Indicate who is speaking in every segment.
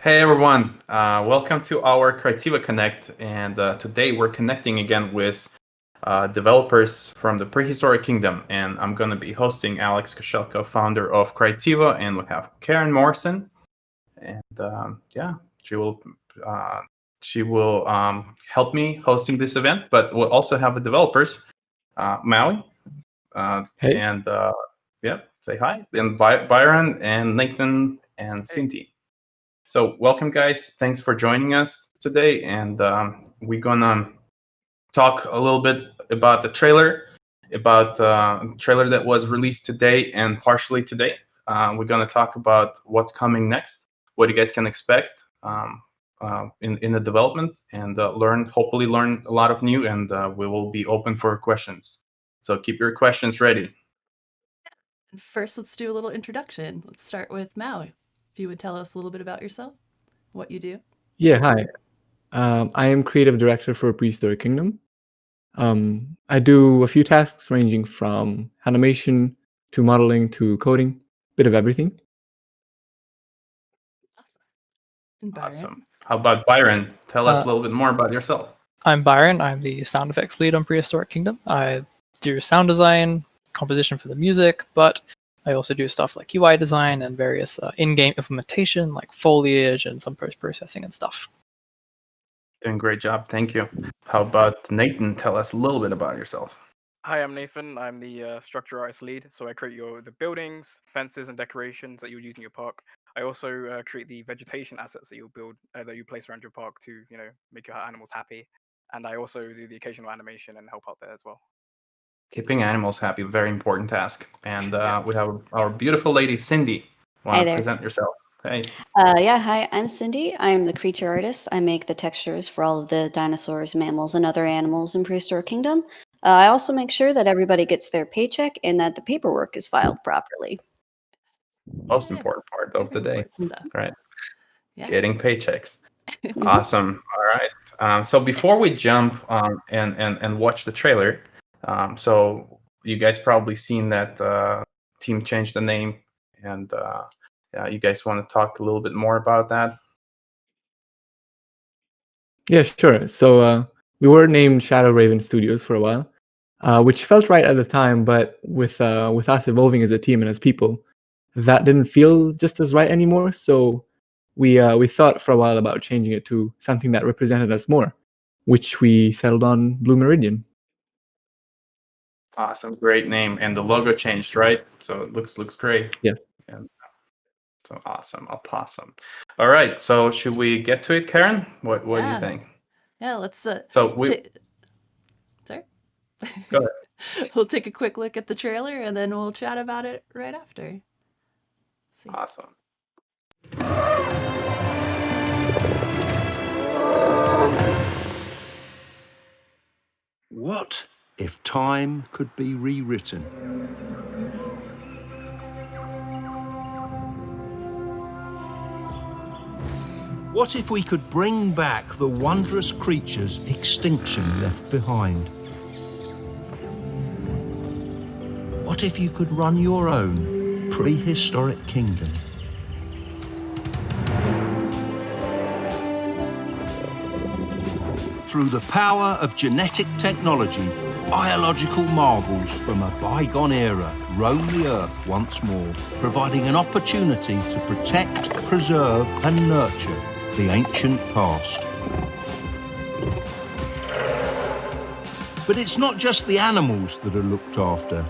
Speaker 1: Hey everyone, welcome to our Crytivo Connect, and today we're connecting again with developers from the Prehistoric Kingdom, and I'm going to be hosting Alex Koshelko, founder of Crytivo, and we have Karen Morrison, and she will uh, help me hosting this event, but we'll also have the developers, Maui,
Speaker 2: Hey.
Speaker 1: and say hi, and Byron and Nathan and
Speaker 3: Hey.
Speaker 1: Cinti. So welcome, guys. Thanks for joining us today, and we're gonna talk a little bit about the trailer, about the trailer that was released today and partially today. We're gonna talk about what's coming next, what you guys can expect in the development, and hopefully learn a lot of new. And we will be open for questions. So keep your questions ready.
Speaker 4: First, let's do a little introduction. Let's start with Maui. If you would tell us a little bit about yourself, what you do.
Speaker 2: Yeah, hi. I am creative director for Prehistoric Kingdom. I do a few tasks ranging from animation to modeling to coding, bit of everything.
Speaker 4: And Byron.
Speaker 1: Awesome. How about Byron? Tell us a little bit more about yourself.
Speaker 3: I'm Byron. I'm the sound effects lead on Prehistoric Kingdom. I do sound design, composition for the music, but I also do stuff like UI design and various in-game implementation like foliage and some post-processing and stuff.
Speaker 1: Doing a great job. Thank you. How about Nathan? Tell us a little bit about yourself.
Speaker 5: Hi, I'm Nathan. I'm the structure artist lead, so I create the buildings, fences, and decorations that you'll use in your park. I also create the vegetation assets that you'll build, that you place around your park to, make your animals happy. And I also do the occasional animation and help out there as well.
Speaker 1: Keeping animals happy, very important task. And we have our beautiful lady, Cindy. Want
Speaker 6: Hi
Speaker 1: to
Speaker 6: there.
Speaker 1: present yourself? Hey.
Speaker 6: Hi, I'm Cindy. I'm the creature artist. I make the textures for all of the dinosaurs, mammals, and other animals in Prehistoric Kingdom. I also make sure that everybody gets their paycheck and that the paperwork is filed properly.
Speaker 1: Most important part of the day,
Speaker 4: Stuff.
Speaker 1: right?
Speaker 4: Yeah.
Speaker 1: Getting paychecks. Awesome. All right. So before we jump and watch the trailer, so you guys probably seen that team changed the name, and you guys want to talk a little bit more about that?
Speaker 2: Yeah, sure. So we were named Shadow Raven Studios for a while, which felt right at the time, but with us evolving as a team and as people, that didn't feel just as right anymore. So we thought for a while about changing it to something that represented us more, which we settled on Blue Meridian.
Speaker 1: Awesome, great name, and the logo changed, right? So it looks great.
Speaker 2: Yes.
Speaker 1: And so awesome, awesome. All right, so should we get to it, Karen? What do you think?
Speaker 4: Yeah, let's.
Speaker 1: So we.
Speaker 4: Sorry.
Speaker 1: Go ahead.
Speaker 4: We'll take a quick look at the trailer and then we'll chat about it right after. See.
Speaker 1: Awesome.
Speaker 7: What if time could be rewritten? What if we could bring back the wondrous creatures extinction left behind? What if you could run your own prehistoric kingdom? Through the power of genetic technology, biological marvels from a bygone era roam the Earth once more, providing an opportunity to protect, preserve, and nurture the ancient past. But it's not just the animals that are looked after.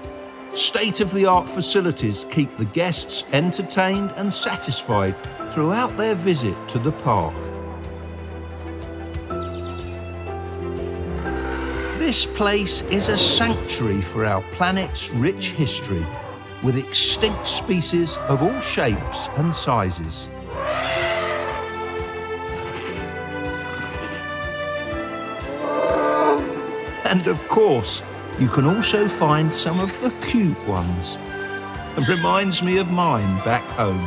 Speaker 7: State-of-the-art facilities keep the guests entertained and satisfied throughout their visit to the park. This place is a sanctuary for our planet's rich history, with extinct species of all shapes and sizes. And of course, you can also find some of the cute ones. It reminds me of mine back home.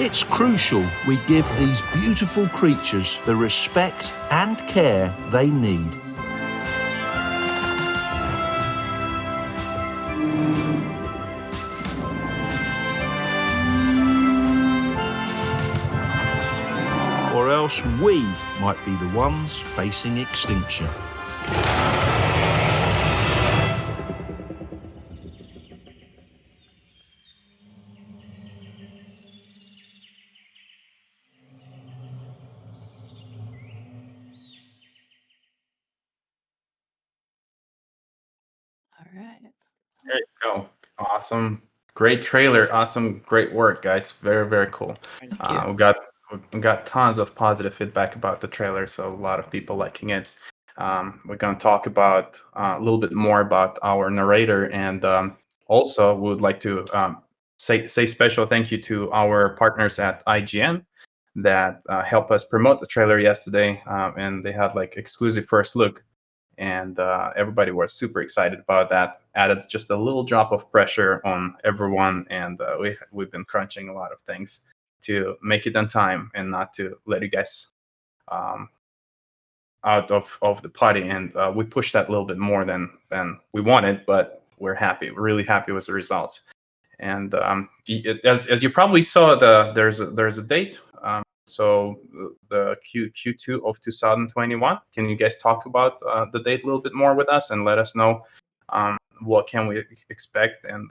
Speaker 7: It's crucial we give these beautiful creatures the respect and care they need. or else we might be the ones facing extinction.
Speaker 4: All right.
Speaker 1: There you go. Awesome. Great trailer. Awesome. Great work, guys. Very, very cool.
Speaker 5: Thank
Speaker 3: you.
Speaker 1: We got tons of positive feedback about the trailer, so a lot of people liking it. We're going to talk about a little bit more about our narrator, and also we would like to say special thank you to our partners at IGN that helped us promote the trailer yesterday, and they had like exclusive first look, and everybody was super excited about that. Added just a little drop of pressure on everyone, and we've been crunching a lot of things to make it on time and not to let you guys out of the party. And we pushed that a little bit more than we wanted, but we're happy. We're really happy with the results. And as you probably saw, there's a date. So the Q2 of 2021. Can you guys talk about the date a little bit more with us and let us know what can we expect and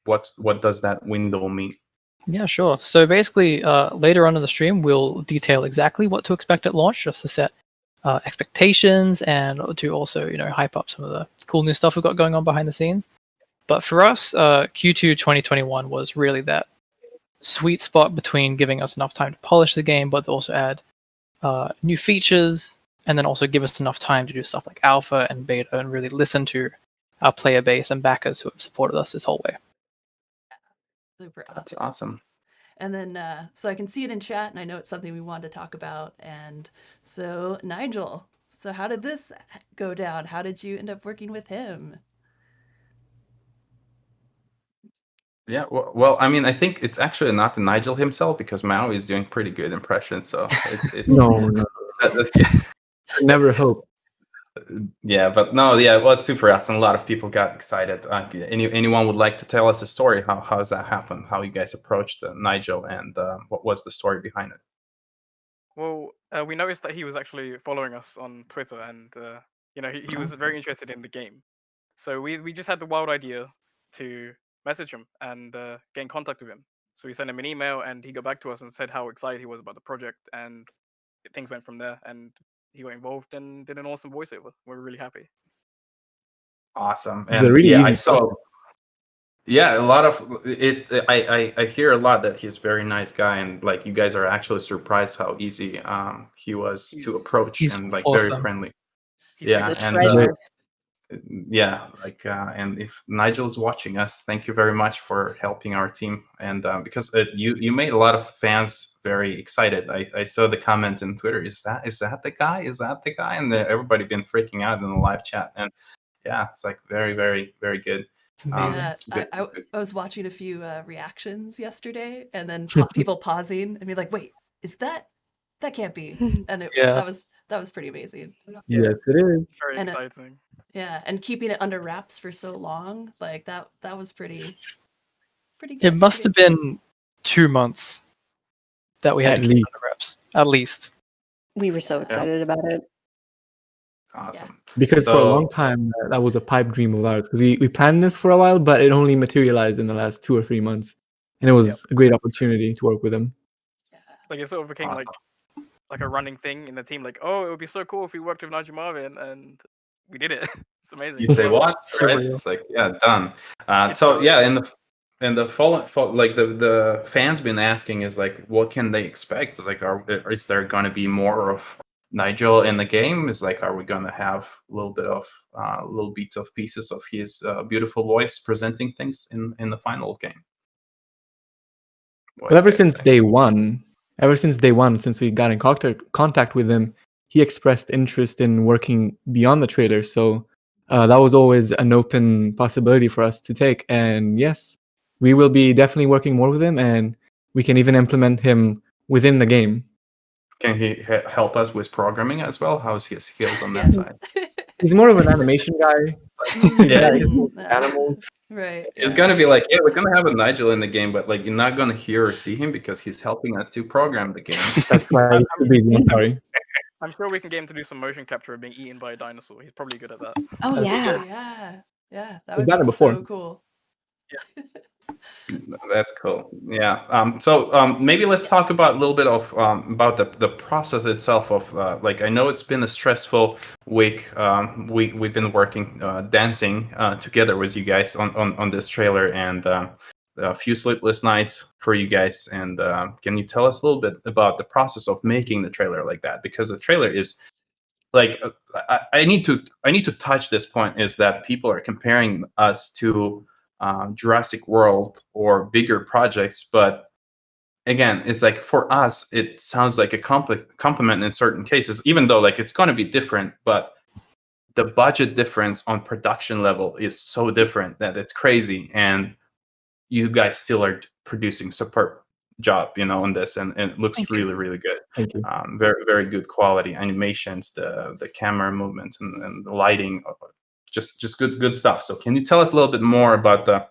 Speaker 1: what does that window mean?
Speaker 3: Yeah, sure. So basically, later on in the stream, we'll detail exactly what to expect at launch, just to set expectations and to also, hype up some of the cool new stuff we've got going on behind the scenes. But for us, Q2 2021 was really that sweet spot between giving us enough time to polish the game, but also add new features, and then also give us enough time to do stuff like alpha and beta and really listen to our player base and backers who have supported us this whole way.
Speaker 4: Super
Speaker 1: That's
Speaker 4: awesome.
Speaker 1: awesome.
Speaker 4: And then, so I can see it in chat, and I know it's something we wanted to talk about. And so, Nigel, so how did this go down? How did you end up working with him?
Speaker 1: Yeah, well, I mean, I think it's actually not the Nigel himself because Mao is doing pretty good impressions. So it's
Speaker 2: No,
Speaker 1: yeah.
Speaker 2: never hope.
Speaker 1: Yeah, but no, yeah, it was super awesome. A lot of people got excited. Anyone would like to tell us a story? How's that happened? How you guys approached Nigel, and what was the story behind it?
Speaker 5: Well, we noticed that he was actually following us on Twitter, and he was very interested in the game. So we just had the wild idea to message him and get in contact with him. So we sent him an email, and he got back to us and said how excited he was about the project, and things went from there. And he got involved and did an awesome voiceover. We're really happy.
Speaker 1: Awesome,
Speaker 2: It's a
Speaker 1: and
Speaker 2: really
Speaker 1: yeah,
Speaker 2: easy
Speaker 1: I saw.
Speaker 2: process.
Speaker 1: Yeah, a lot of it. I hear a lot that he's a very nice guy, and like you guys are actually surprised how easy he was to approach
Speaker 3: He's
Speaker 1: and like very
Speaker 3: awesome.
Speaker 1: friendly.
Speaker 5: He's
Speaker 1: Yeah,
Speaker 6: He's a
Speaker 1: and
Speaker 6: treasure.
Speaker 1: yeah, like and if Nigel's watching us, thank you very much for helping our team, and because you made a lot of fans very excited. I saw the comments in Twitter. Is that the guy? Is that the guy? And everybody been freaking out in the live chat, and yeah, it's like very, very, very good.
Speaker 3: It's amazing.
Speaker 4: Yeah,
Speaker 1: Good.
Speaker 4: I was watching a few reactions yesterday, and then people pausing and be like, "Wait, is that can't be?" And
Speaker 3: Yeah.
Speaker 4: that was pretty amazing.
Speaker 2: Yes, it is.
Speaker 5: very
Speaker 4: And
Speaker 5: exciting.
Speaker 4: yeah, and keeping it under wraps for so long, like that was pretty good.
Speaker 3: It must have been 2 months that we had
Speaker 2: At
Speaker 3: to keep it
Speaker 2: least.
Speaker 3: under wraps. At least.
Speaker 6: We were so excited about it.
Speaker 1: Awesome.
Speaker 2: Because for a
Speaker 1: So-
Speaker 2: long time, that was a pipe dream of ours. Because we planned this for a while, but it only materialized in the last 2 or 3 months. And it was a great opportunity to work with him.
Speaker 5: Like it sort of became
Speaker 1: Awesome.
Speaker 5: like a running thing in the team. Like, oh, it would be so cool if we worked with Nigel Marven, and we did it. It's amazing.
Speaker 1: You say what?
Speaker 3: So
Speaker 1: Right?
Speaker 3: real.
Speaker 1: It's like yeah, done.
Speaker 5: It's
Speaker 1: So
Speaker 5: so
Speaker 1: yeah, in the fall, like the fans been asking is like, what can they expect? It's like, is there going to be more of Nigel in the game? Is like, are we going to have a little bit of little bits of pieces of his beautiful voice presenting things in the final game? What
Speaker 2: But
Speaker 1: do
Speaker 2: ever
Speaker 1: you guys
Speaker 2: since
Speaker 1: say?
Speaker 2: day one, since we got in contact with him, he expressed interest in working beyond the trailer. So that was always an open possibility for us to take. And yes, we will be definitely working more with him, and we can even implement him within the game.
Speaker 1: Can he help us with programming as well? How's his skills on
Speaker 4: Yeah.
Speaker 1: that side?
Speaker 2: He's more of an animation guy.
Speaker 1: Yeah,
Speaker 2: He's more
Speaker 4: Yeah.
Speaker 2: animals.
Speaker 4: Right.
Speaker 1: It's
Speaker 4: Yeah.
Speaker 1: gonna be like, yeah, we're gonna have a Nigel in the game, but like you're not gonna hear or see him because he's helping us to program the game.
Speaker 2: That's why he's too busy. I'm sorry.
Speaker 5: I'm sure we can get him to do some motion capture of being eaten by a dinosaur. He's probably good at that.
Speaker 6: Oh,
Speaker 2: That'd be
Speaker 6: yeah.
Speaker 4: Oh yeah. Yeah. That
Speaker 2: He's
Speaker 4: would
Speaker 2: done
Speaker 4: be
Speaker 2: it before.
Speaker 4: so cool.
Speaker 1: That's cool. Yeah. Maybe let's talk about a little bit of about the process itself of like I know it's been a stressful week. We've been working dancing together with you guys on this trailer and a few sleepless nights for you guys. And can you tell us a little bit about the process of making the trailer like that? Because the trailer is like I need to touch this point is that people are comparing us to Jurassic World or bigger projects, but again, it's like for us, it sounds like a compliment in certain cases, even though like it's going to be different, but the budget difference on production level is so different that it's crazy, and you guys still are producing superb job, on this, and it looks
Speaker 3: Thank you.
Speaker 1: really, really good.
Speaker 2: Thank you.
Speaker 1: Very, very good quality animations, the camera movements and the lighting, just good stuff. So can you tell us a little bit more about the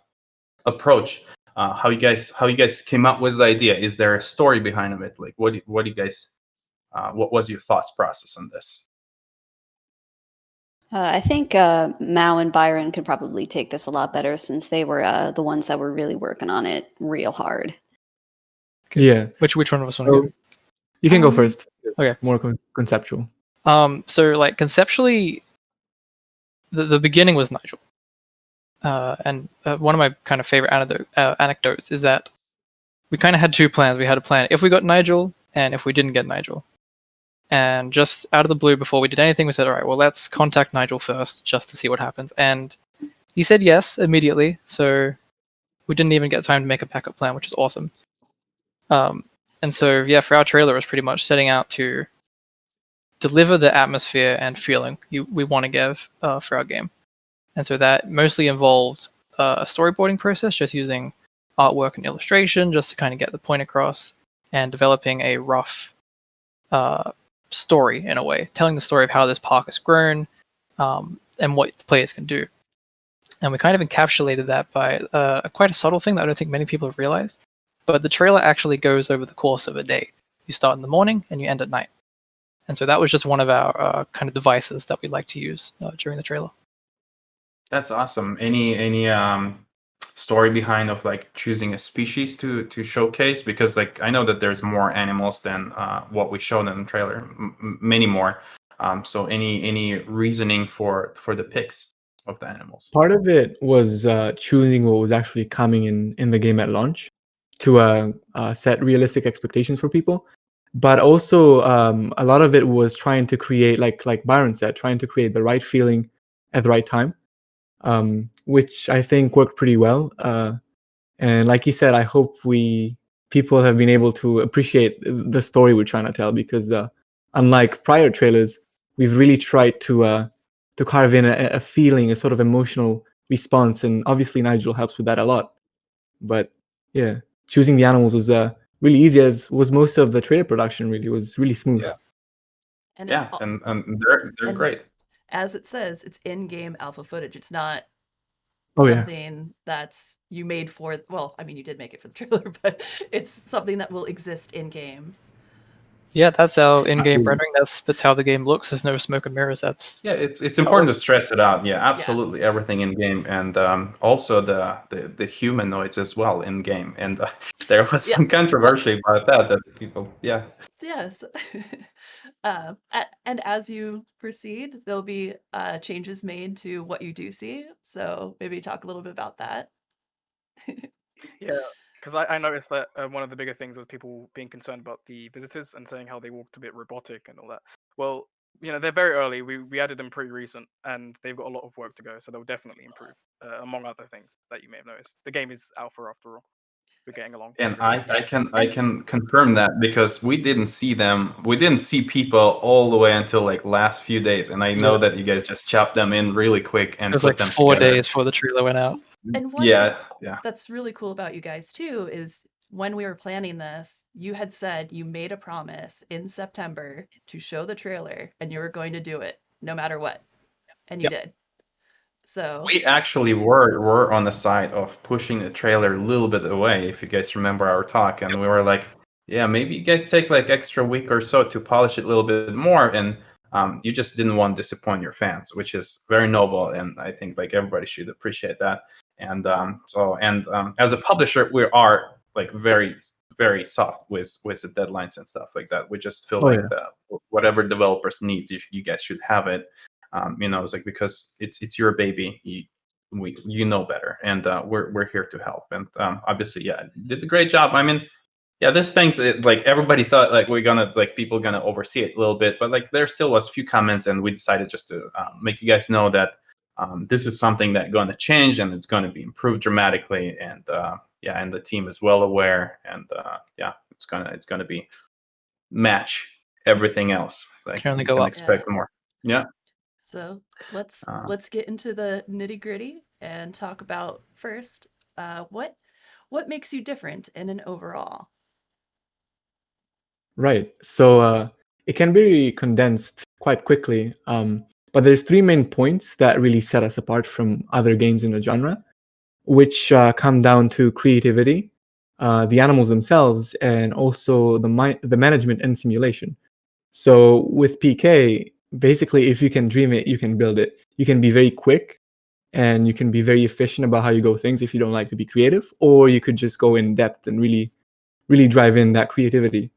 Speaker 1: approach? How you guys came up with the idea? Is there a story behind it? Like what do you guys? What was your thoughts process on this?
Speaker 6: I think Mao and Byron could probably take this a lot better since they were the ones that were really working on it real hard.
Speaker 2: Yeah.
Speaker 3: Which one of us want to
Speaker 2: So
Speaker 3: go?
Speaker 2: you can go
Speaker 6: Um,
Speaker 2: first.
Speaker 3: Okay.
Speaker 2: More conceptual.
Speaker 3: So like conceptually, the beginning was Nigel. And one of my kind of favorite anecdotes is that we kind of had two plans. We had a plan if we got Nigel and if we didn't get Nigel. And just out of the blue, before we did anything, we said, all right, well, let's contact Nigel first just to see what happens. And he said yes immediately. So we didn't even get time to make a backup plan, which is awesome. And so, yeah, for our trailer, it was pretty much setting out to deliver the atmosphere and feeling we want to give for our game. And so that mostly involved a storyboarding process, just using artwork and illustration just to kind of get the point across, and developing a rough story in a way, telling the story of how this park has grown and what the players can do. And we kind of encapsulated that by quite a subtle thing that I don't think many people have realized. But the trailer actually goes over the course of a day. You start in the morning and you end at night. And so that was just one of our kind of devices that we like to use during the trailer.
Speaker 1: That's awesome. Any story behind of like choosing a species to showcase? Because like I know that there's more animals than what we showed in the trailer, many more. So any reasoning for the picks of the animals?
Speaker 2: Part of it was choosing what was actually coming in the game at launch to set realistic expectations for people. But also a lot of it was trying to create, like Byron said, trying to create the right feeling at the right time, which I think worked pretty well. And like he said, I hope people have been able to appreciate the story we're trying to tell, because unlike prior trailers, we've really tried to carve in a feeling, a sort of emotional response, and obviously Nigel helps with that a lot. But yeah, choosing the animals was really easy, as was most of the trailer production. Really was really smooth.
Speaker 1: Yeah.
Speaker 4: And it's
Speaker 1: Yeah, and they're
Speaker 4: and
Speaker 1: great.
Speaker 4: as it says, it's in-game alpha footage. It's not
Speaker 2: Oh yeah.
Speaker 4: something that's you made for, well, I mean, you did make it for the trailer, but it's something that will exist in-game.
Speaker 3: Yeah, that's our in-game
Speaker 2: Absolutely.
Speaker 3: rendering. That's how the game looks. There's no smoke and mirrors. That's
Speaker 1: Yeah, it's
Speaker 3: how it
Speaker 1: important to
Speaker 3: looks.
Speaker 1: stress it out. Yeah, absolutely, everything in game, and also the humanoids as well in game. And there was
Speaker 4: Yeah.
Speaker 1: some controversy about that people, yeah.
Speaker 4: Yes. And as you proceed, there'll be changes made to what you do see. So maybe talk a little bit about that.
Speaker 5: Yeah, because I noticed that one of the bigger things was people being concerned about the visitors and saying how they walked a bit robotic and all that. Well, they're very early. We added them pretty recent, and they've got a lot of work to go, so they'll definitely improve, among other things that you may have noticed. The game is alpha after all. We're getting along.
Speaker 1: And I can confirm that because we didn't see people all the way until like last few days, and I know that you guys just chopped them in really quick and
Speaker 3: It was
Speaker 1: put
Speaker 3: like
Speaker 1: them
Speaker 3: 4
Speaker 1: together.
Speaker 3: days before the trailer went out.
Speaker 4: And one thing
Speaker 1: Yeah.
Speaker 4: that's really cool about you guys too is when we were planning this, you had said you made a promise in September to show the trailer and you were going to do it no matter what. And you did. So
Speaker 1: We actually were on the side of pushing the trailer a little bit away, if you guys remember our talk, and we were like, yeah, maybe you guys take like extra week or so to polish it a little bit more, and you just didn't want to disappoint your fans, which is very noble, and I think like everybody should appreciate that. And as a publisher, we are like very soft with the deadlines and stuff like that. We just feel
Speaker 2: Oh
Speaker 1: like
Speaker 2: yeah.
Speaker 1: whatever developers need, you guys should have it. It's like because it's your baby, you know better, and we're here to help. And obviously, yeah, you did a great job. I mean, yeah, this thing's like everybody thought like we're gonna like people gonna oversee it a little bit, but like there still was a few comments, and we decided just to make you guys know that this is something that's going to change and it's going to be improved dramatically. And yeah, and the team is well aware, and yeah, it's gonna be match everything else. Like
Speaker 3: Can only
Speaker 1: you
Speaker 3: go
Speaker 1: can
Speaker 3: up.
Speaker 1: expect more. Yeah.
Speaker 4: so let's
Speaker 1: Uh,
Speaker 4: let's get into the nitty-gritty and talk about first what makes you different in an overall.
Speaker 2: Right. So it can be condensed quite quickly. But there's three main points that really set us apart from other games in the genre, which come down to creativity, the animals themselves, and also the management and simulation. So with PK, basically, if you can dream it, you can build it. You can be very quick, and you can be very efficient about how you go things if you don't like to be creative, or you could just go in depth and really drive in that creativity.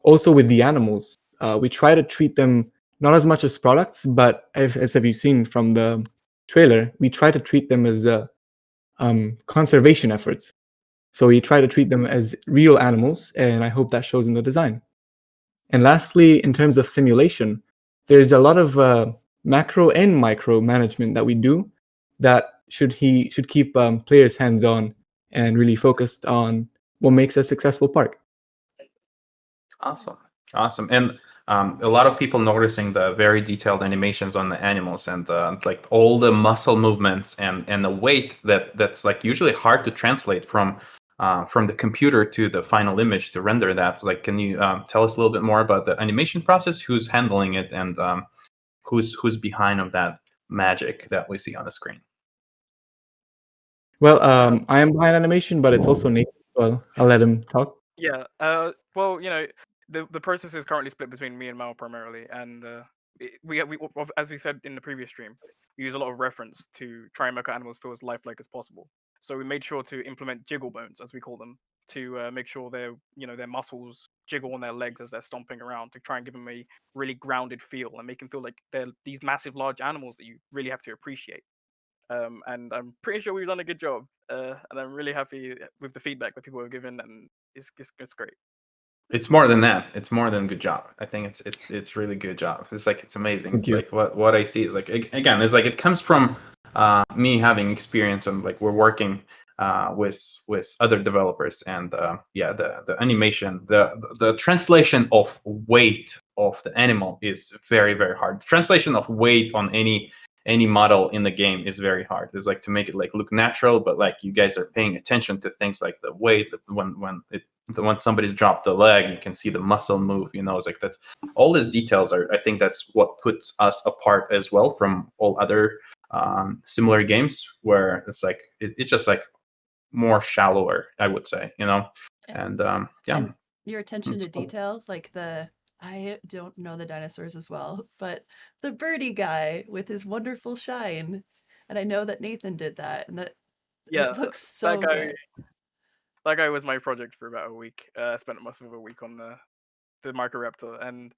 Speaker 2: Also with the animals, we try to treat them not as much as products, but as have you seen from the trailer, we try to treat them as conservation efforts. So we try to treat them as real animals, and I hope that shows in the design. And lastly, in terms of simulation, there's a lot of macro and micro management that we do that should keep players hands-on and really focused on what makes a successful park.
Speaker 1: Awesome. Awesome. And a lot of people noticing the very detailed animations on the animals, and like all the muscle movements and the weight that's like usually hard to translate from the computer to the final image to render that. So, like, can you tell us a little bit more about the animation process? Who's handling it, and who's behind of that magic that we see on the screen?
Speaker 2: Well, I am behind animation, but it's also Nathan as well. I'll let him talk.
Speaker 5: Yeah. Well, the process is currently split between me and Mal primarily, and as we said in the previous stream, we use a lot of reference to try and make our animals feel as lifelike as possible. So we made sure to implement jiggle bones, as we call them, to make sure their muscles jiggle on their legs as they're stomping around, to try and give them a really grounded feel and make them feel like they're these massive, large animals that you really have to appreciate. And I'm pretty sure we've done a good job, and I'm really happy with the feedback that people have given, and it's great.
Speaker 1: It's more than that. It's more than good job. I think it's really good job. It's like it's amazing.
Speaker 2: Thank
Speaker 1: It's
Speaker 2: you.
Speaker 1: like what I see is like again, it's like it comes from me having experience, and like we're working with other developers, and yeah, the animation, the translation of weight of the animal is very hard. The translation of weight on any model in the game is very hard. It's like to make it like look natural, but like you guys are paying attention to things like the weight, when somebody's dropped the leg, you can see the muscle move. It's like that's all these details are. I think that's what puts us apart as well from all other similar games, where it's like it's just like more shallower, I would say. And yeah,
Speaker 4: And your attention to detail, like I don't know the dinosaurs as well, but the birdie guy with his wonderful shine. And I know that Nathan did that, and that
Speaker 5: Yeah,
Speaker 4: it looks
Speaker 5: that
Speaker 4: so
Speaker 5: guy.
Speaker 4: good.
Speaker 5: That guy was my project for about a week. I spent most of a week on the Microraptor, and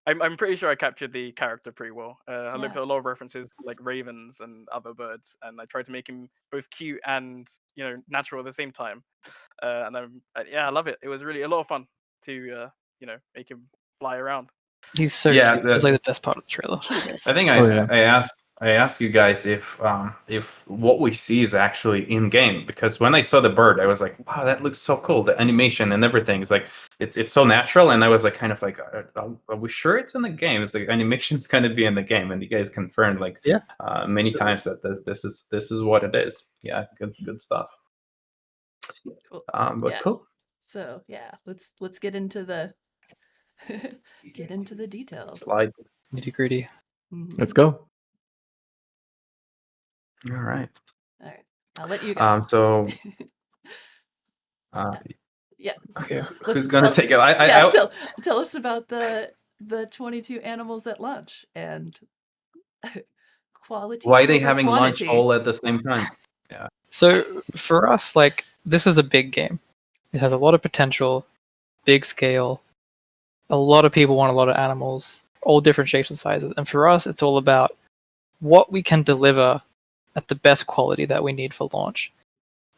Speaker 5: I'm pretty sure I captured the character pretty well. I looked
Speaker 4: Yeah.
Speaker 5: at a lot of references like ravens and other birds, and I tried to make him both cute and natural at the same time. Yeah, I love it. It was really a lot of fun to make him fly around.
Speaker 3: He's so
Speaker 1: yeah.
Speaker 3: cute. It's like the best part of the trailer.
Speaker 6: Cutest.
Speaker 1: I think
Speaker 2: Oh yeah.
Speaker 1: I asked you guys if what we see is actually in game, because when I saw the bird, I was like, wow, that looks so cool. The animation and everything is like it's so natural, and I was like kind of like, are we sure it's in the game? It's like animation's gonna be in the game, and you guys confirmed like
Speaker 3: Yeah,
Speaker 1: many
Speaker 3: absolutely.
Speaker 1: times that this is what it is. Yeah, good stuff.
Speaker 4: Cool.
Speaker 1: But
Speaker 4: Yeah.
Speaker 1: cool.
Speaker 4: So yeah, let's get into the get into the details.
Speaker 1: Slide.
Speaker 3: Nitty gritty.
Speaker 4: Mhm.
Speaker 2: Let's go.
Speaker 1: All right.
Speaker 4: All right, I'll let you go.
Speaker 1: So
Speaker 4: Yeah.
Speaker 3: Okay.
Speaker 1: who's gonna take it?
Speaker 4: Tell us about the 22 animals at lunch and quality
Speaker 1: Why are they
Speaker 4: over
Speaker 1: having lunch
Speaker 4: quantity.
Speaker 1: all at the same time? Yeah.
Speaker 3: So for us, like, this is a big game. It has a lot of potential, big scale. A lot of people want a lot of animals, all different shapes and sizes. And for us, it's all about what we can deliver at the best quality that we need for launch.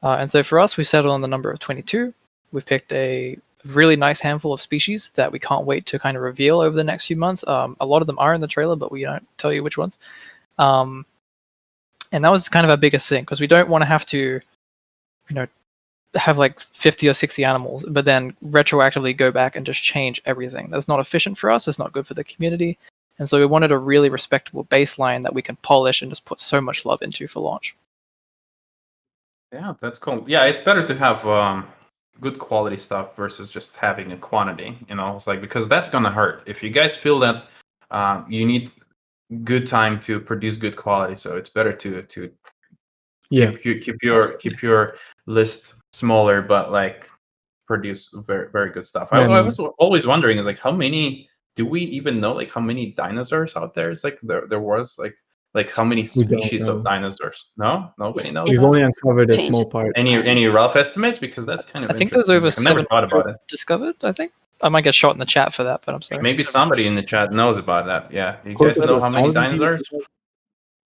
Speaker 3: And so for us, we settled on the number of 22. We've picked a really nice handful of species that we can't wait to kind of reveal over the next few months. A lot of them are in the trailer, but we don't tell you which ones. And that was kind of our biggest thing, because we don't want to have to, have like 50 or 60 animals, but then retroactively go back and just change everything. That's not efficient for us. It's not good for the community. And so we wanted a really respectable baseline that we can polish and just put so much love into for launch.
Speaker 1: Yeah, that's cool. Yeah, it's better to have good quality stuff versus just having a quantity. It's like, because that's gonna hurt. If you guys feel that you need good time to produce good quality, so it's better to keep your list smaller, but like produce very very good stuff. I was always wondering, is like, how many do we even know? Like, how many dinosaurs out there is like there was like how many species of dinosaurs? No, nobody knows.
Speaker 2: We've only uncovered a small
Speaker 6: Changes.
Speaker 2: part.
Speaker 1: Any rough estimates? Because that's kind of
Speaker 3: I think there's
Speaker 1: interesting.
Speaker 3: over
Speaker 1: Like, I never thought about
Speaker 3: 700
Speaker 1: it.
Speaker 3: discovered, I think. I might get shot in the chat for that, but I'm sorry.
Speaker 1: Maybe somebody in the chat knows about that. Yeah, you guys know how many dinosaurs?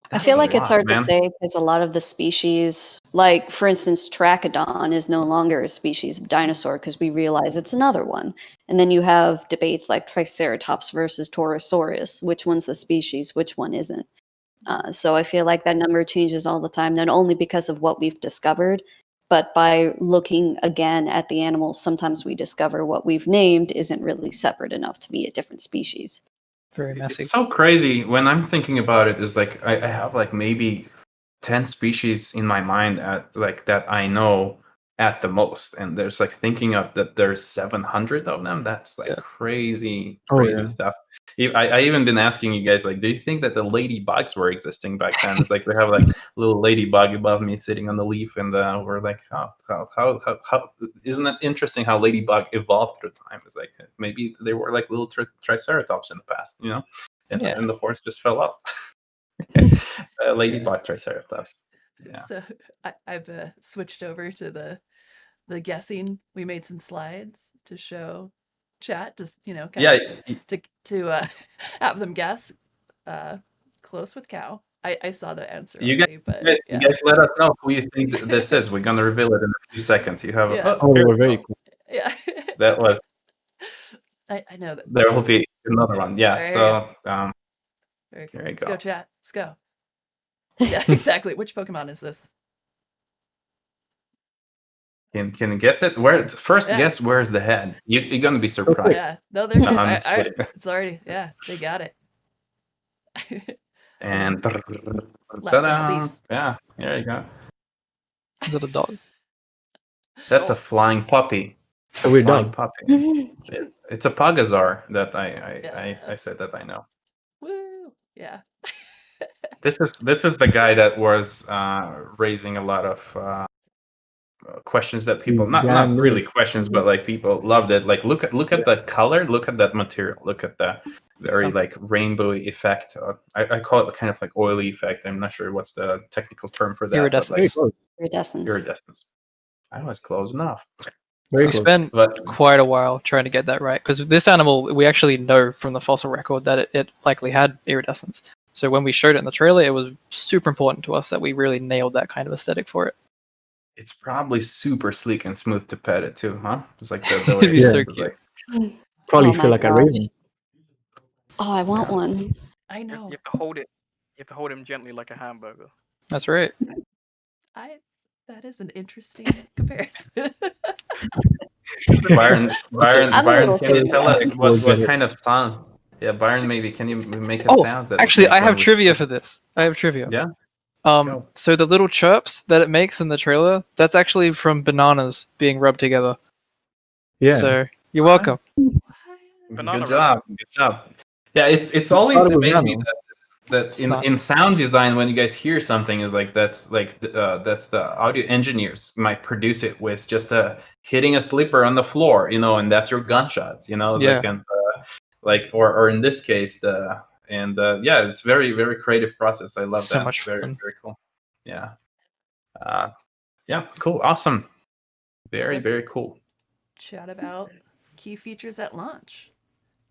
Speaker 6: I feel like it's hard to
Speaker 1: man.
Speaker 6: say because a lot of the species, like for instance, Trachodon is no longer a species of dinosaur because we realize it's another one. And then you have debates like Triceratops versus Torosaurus. Which one's the species? Which one isn't? So I feel like that number changes all the time, not only because of what we've discovered, but by looking again at the animals, sometimes we discover what we've named isn't really separate enough to be a different species.
Speaker 3: Very messy.
Speaker 1: It's so crazy when I'm thinking about it. Is like I have like maybe 10 species in my mind at like that I know at the most, and there's like thinking of that there's 700 of them. That's like crazy stuff. I even been asking you guys, like, do you think that the ladybugs were existing back then? It's like we have like little ladybug above me sitting on the leaf, and we're like, how isn't that interesting how ladybug evolved through time? It's like maybe they were like little triceratops in the past, and the horse just fell off. Ladybug triceratops. Yeah.
Speaker 4: So I've switched over to the guessing. We made some slides to show chat, just to have them guess. Close with cow. I saw the answer already, but
Speaker 1: you guys let us know who you think this is. We're gonna reveal it in a few seconds. You have
Speaker 2: very cool.
Speaker 4: Yeah.
Speaker 1: That was.
Speaker 4: I know that.
Speaker 1: There will be another one. Yeah.
Speaker 4: There
Speaker 1: So
Speaker 4: Very
Speaker 1: here
Speaker 4: cool.
Speaker 1: you go.
Speaker 4: Let's go, chat. Let's go. Yeah, exactly. Which Pokemon is this?
Speaker 1: Can you guess it? Guess where's the head? You're gonna be surprised.
Speaker 4: Yeah. No, they're
Speaker 1: No, I'm just kidding.
Speaker 4: it's already they got it.
Speaker 1: And
Speaker 4: Last but not least.
Speaker 1: yeah, here you go.
Speaker 3: Is it a dog?
Speaker 1: That's a flying puppy.
Speaker 2: So we're done.
Speaker 1: Puppy. It's a Pagazar that I said that I know.
Speaker 4: Woo! Yeah.
Speaker 1: This is the guy that was raising a lot of questions that people not really questions, but like people loved it. Like look at the color, look at that material, look at the very like rainbow effect. I call it kind of like oily effect. I'm not sure what's the technical term for that.
Speaker 3: Iridescence.
Speaker 1: Iridescence. I was close enough.
Speaker 3: We spent quite a while trying to get that right, because this animal, we actually know from the fossil record that it likely had iridescence. So when we showed it in the trailer, it was super important to us that we really nailed that kind of aesthetic for it.
Speaker 1: It's probably super sleek and smooth to pet it too, huh? It's like the way
Speaker 3: It'd be so cute.
Speaker 1: Like...
Speaker 2: Probably feel like a raven.
Speaker 6: Oh, I want one.
Speaker 4: I know.
Speaker 5: You have to hold it. You have to hold him gently like a hamburger.
Speaker 3: That's right.
Speaker 4: That is an interesting comparison.
Speaker 1: Byron, can you tell us what
Speaker 2: it.
Speaker 1: kind of sound? Yeah, Byron, maybe can you make a sound? That
Speaker 3: actually, I have trivia for this. I have trivia.
Speaker 1: Yeah.
Speaker 3: So the little chirps that it makes in the trailer, that's actually from bananas being rubbed together.
Speaker 2: Yeah.
Speaker 3: So you're welcome.
Speaker 1: Good job. Yeah, it's always amazed me that in sound design, when you guys hear something, is like that's the audio engineers might produce it with just hitting a slipper on the floor, and that's your gunshots,
Speaker 3: Yeah.
Speaker 1: or in this case it's very, very creative process. I love
Speaker 3: So
Speaker 1: that.
Speaker 3: much
Speaker 1: Very,
Speaker 3: fun.
Speaker 1: very cool. Yeah. Cool. Awesome. Very,
Speaker 4: Let's
Speaker 1: very cool.
Speaker 4: Chat about key features at launch.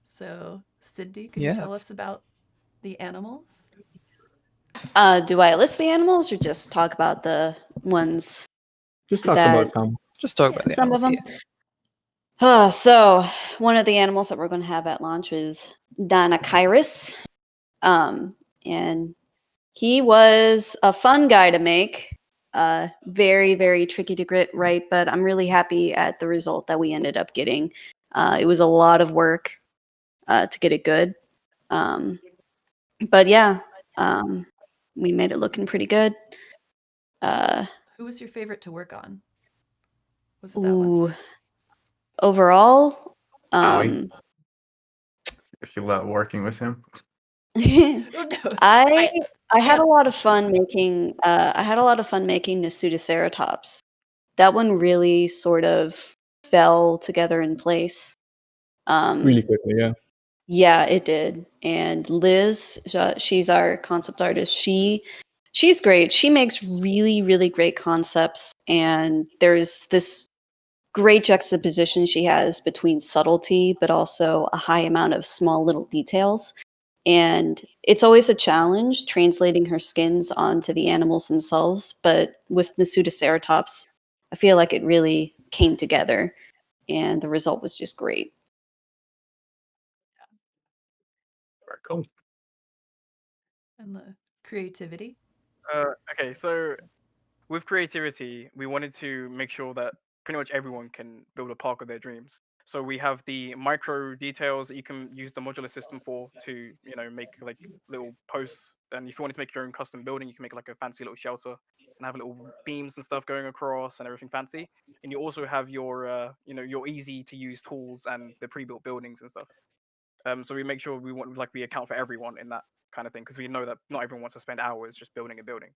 Speaker 4: So, Cindy, can you tell us about the animals?
Speaker 6: Do I list the animals or just talk about the ones?
Speaker 2: Just talk about some.
Speaker 3: Just talk about the
Speaker 6: Some
Speaker 3: animals.
Speaker 6: of them. So one of the animals that we're going to have at launch is Dinokairos. And he was a fun guy to make. Very, very tricky to get right, but I'm really happy at the result that we ended up getting. It was a lot of work to get it good. But yeah, we made it looking pretty good.
Speaker 4: Who was your favorite to work on? Was it that one?
Speaker 6: Overall,
Speaker 1: If you love working with him.
Speaker 6: I had a lot of fun making Nasutoceratops. That one really sort of fell together in place.
Speaker 2: Really quickly, yeah.
Speaker 6: Yeah, it did. And Liz, she's our concept artist. She's great. She makes really, really great concepts, and there's this great juxtaposition she has between subtlety but also a high amount of small little details. And it's always a challenge translating her skins onto the animals themselves, but with Nasutoceratops, I feel like it really came together and the result was just great.
Speaker 1: Very cool.
Speaker 4: And the creativity?
Speaker 5: Okay, so with creativity, we wanted to make sure that pretty much everyone can build a park of their dreams. So we have the micro details that you can use the modular system for to, make like little posts. And if you wanted to make your own custom building, you can make like a fancy little shelter and have little beams and stuff going across and everything fancy. And you also have your, your easy to use tools and the pre-built buildings and stuff. So we make sure we account for everyone in that kind of thing because we know that not everyone wants to spend hours just building a building.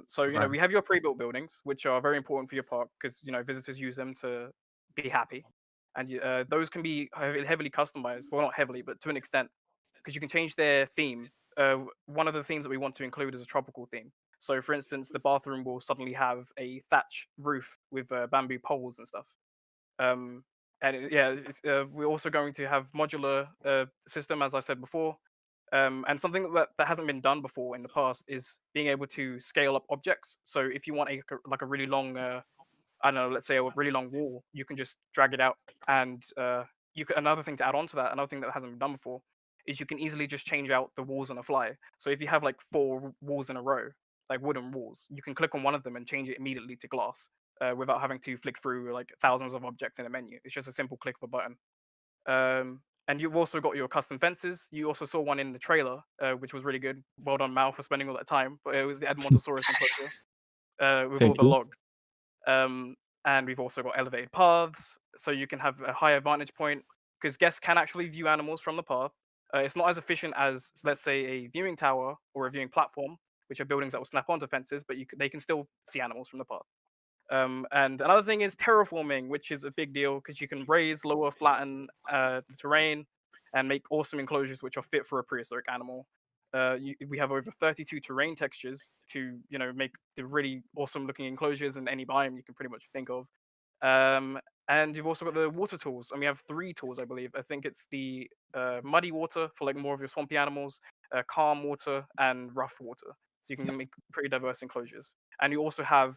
Speaker 5: So
Speaker 1: Right.
Speaker 5: we have your pre-built buildings, which are very important for your park because visitors use them to be happy, and those can be heavily customized. Well, not heavily, but to an extent, because you can change their theme. One of the themes that we want to include is a tropical theme. So, for instance, the bathroom will suddenly have a thatch roof with bamboo poles and stuff. Um, we're also going to have modular system, as I said before. And something that hasn't been done before in the past is being able to scale up objects. So if you want a really long, I don't know, let's say a really long wall, you can just drag it out. And another thing to add on to that, another thing that hasn't been done before, is you can easily just change out the walls on the fly. So if you have like 4 walls in a row, like wooden walls, you can click on one of them and change it immediately to glass without having to flick through like thousands of objects in a menu. It's just a simple click of a button. And you've also got your custom fences. You also saw one in the trailer, which was really good. Well done, Mal, for spending all that time. But it was the Edmontosaurus enclosure with all
Speaker 2: Thank
Speaker 5: the
Speaker 2: you.
Speaker 5: logs. And we've also got elevated paths, so you can have a higher vantage point because guests can actually view animals from the path. It's not as efficient as, let's say, a viewing tower or a viewing platform, which are buildings that will snap onto fences, but they can still see animals from the path. And another thing is terraforming, which is a big deal because you can raise, lower, flatten the terrain and make awesome enclosures which are fit for a prehistoric animal. We have over 32 terrain textures to make the really awesome looking enclosures in any biome you can pretty much think of. And you've also got the water tools, and we have 3 tools, I believe. I think it's the muddy water for like more of your swampy animals, calm water, and rough water. So you can make pretty diverse enclosures. And you also have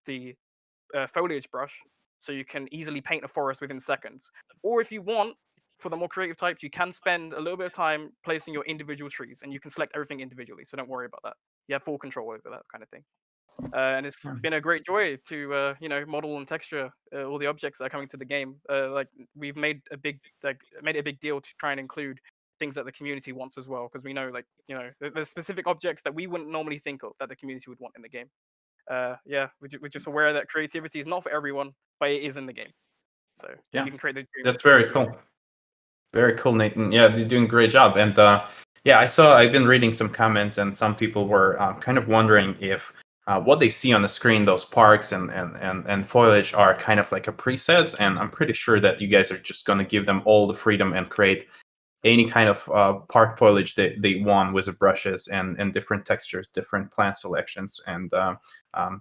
Speaker 5: the foliage brush, so you can easily paint a forest within seconds. Or if you want, for the more creative types, you can spend a little bit of time placing your individual trees, and you can select everything individually. So don't worry about that. You have full control over that kind of thing. And it's been a great joy to model and texture all the objects that are coming to the game. We've made it a big deal to try and include things that the community wants as well, because we know there's specific objects that we wouldn't normally think of that the community would want in the game. We're just aware that creativity is not for everyone, but it is in the game. So
Speaker 1: Yeah,
Speaker 5: you can create the dream.
Speaker 1: that's very cool. Very cool, Nathan. Yeah, you're doing a great job. And Yeah, I've been reading some comments, and some people were kind of wondering if what they see on the screen, those parks and foliage, are kind of like a presets. And I'm pretty sure that you guys are just going to give them all the freedom and create any kind of park foliage they want with the brushes and different textures, different plant selections. And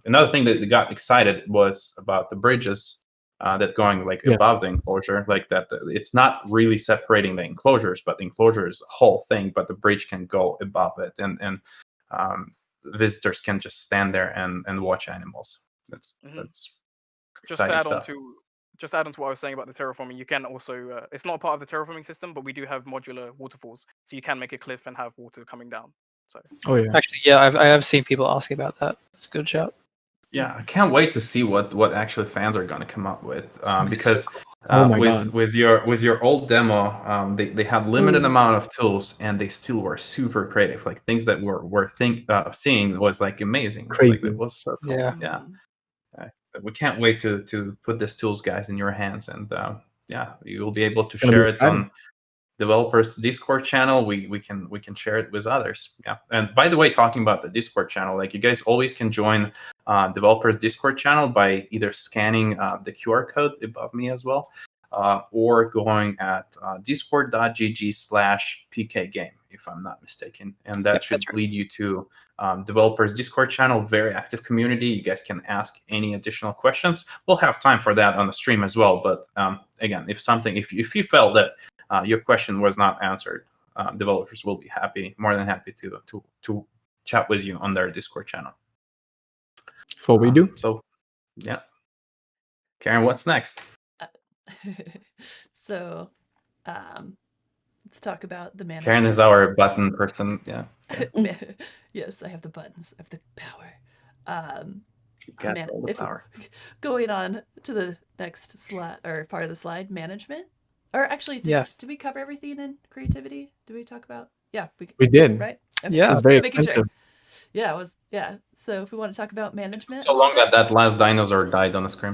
Speaker 1: another thing that got excited was about the bridges that going like above the enclosure, like that. It's not really separating the enclosures, but the enclosure is a whole thing, but the bridge can go above it, and visitors can just stand there and watch animals. That's
Speaker 5: just to
Speaker 1: exciting
Speaker 5: add
Speaker 1: stuff.
Speaker 5: just add on to what I was saying about the terraforming, you can also, it's not part of the terraforming system, but we do have modular waterfalls. So you can make a cliff and have water coming down. So.
Speaker 2: Oh yeah.
Speaker 3: Actually, yeah, I have seen people asking about that. It's a good shout.
Speaker 1: Yeah, I can't wait to see what actually fans are going to come up with, because
Speaker 2: God.
Speaker 1: with your old demo, they had limited amount of tools, and they still were super creative. Like things that we're seeing was like amazing. It's like,
Speaker 2: Crazy.
Speaker 1: it was so cool.
Speaker 3: Yeah.
Speaker 1: Yeah. We can't wait to put these tools, guys, in your hands, and yeah, you'll be able to share it on developers Discord channel. We can share it with others. Yeah. And by the way, talking about the Discord channel, like, you guys always can join developers Discord channel by either scanning the QR code above me as well, or going at discord.gg/pkgame, if I'm not mistaken, and that should lead you to developers Discord channel. Very active community. You guys can ask any additional questions. We'll have time for that on the stream as well. But again, if you felt that your question was not answered, developers will be more than happy to chat with you on their Discord channel.
Speaker 2: That's what we do.
Speaker 1: So, yeah. Karen, what's next?
Speaker 4: So, let's talk about the management.
Speaker 1: Karen is our button person. Yeah.
Speaker 4: Yes, I have the buttons. I have the power.
Speaker 1: All the power.
Speaker 4: Going on to the next slide, or part of the slide, management. Or actually, did we cover everything in creativity? Did we talk about? Yeah,
Speaker 2: we did.
Speaker 4: Right? Okay.
Speaker 3: Yeah.
Speaker 2: It was very
Speaker 4: Making
Speaker 2: expensive.
Speaker 4: sure. Yeah, it was. Yeah. So if we want to talk about management,
Speaker 1: So long that last dinosaur died on the screen.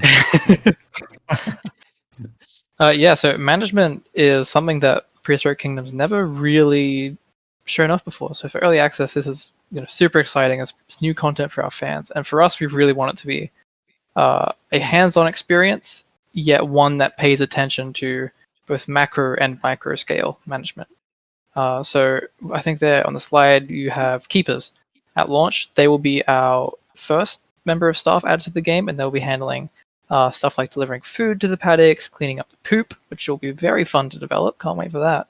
Speaker 3: Yeah, so management is something that Prehistoric Kingdom's never really shown off before. So for early access, this is super exciting. It's new content for our fans, and for us, we really want it to be a hands-on experience, yet one that pays attention to both macro and micro scale management. So I think there on the slide you have keepers. At launch, they will be our first member of staff added to the game, and they'll be handling stuff like delivering food to the paddocks, cleaning up the poop, which will be very fun to develop. Can't wait for that.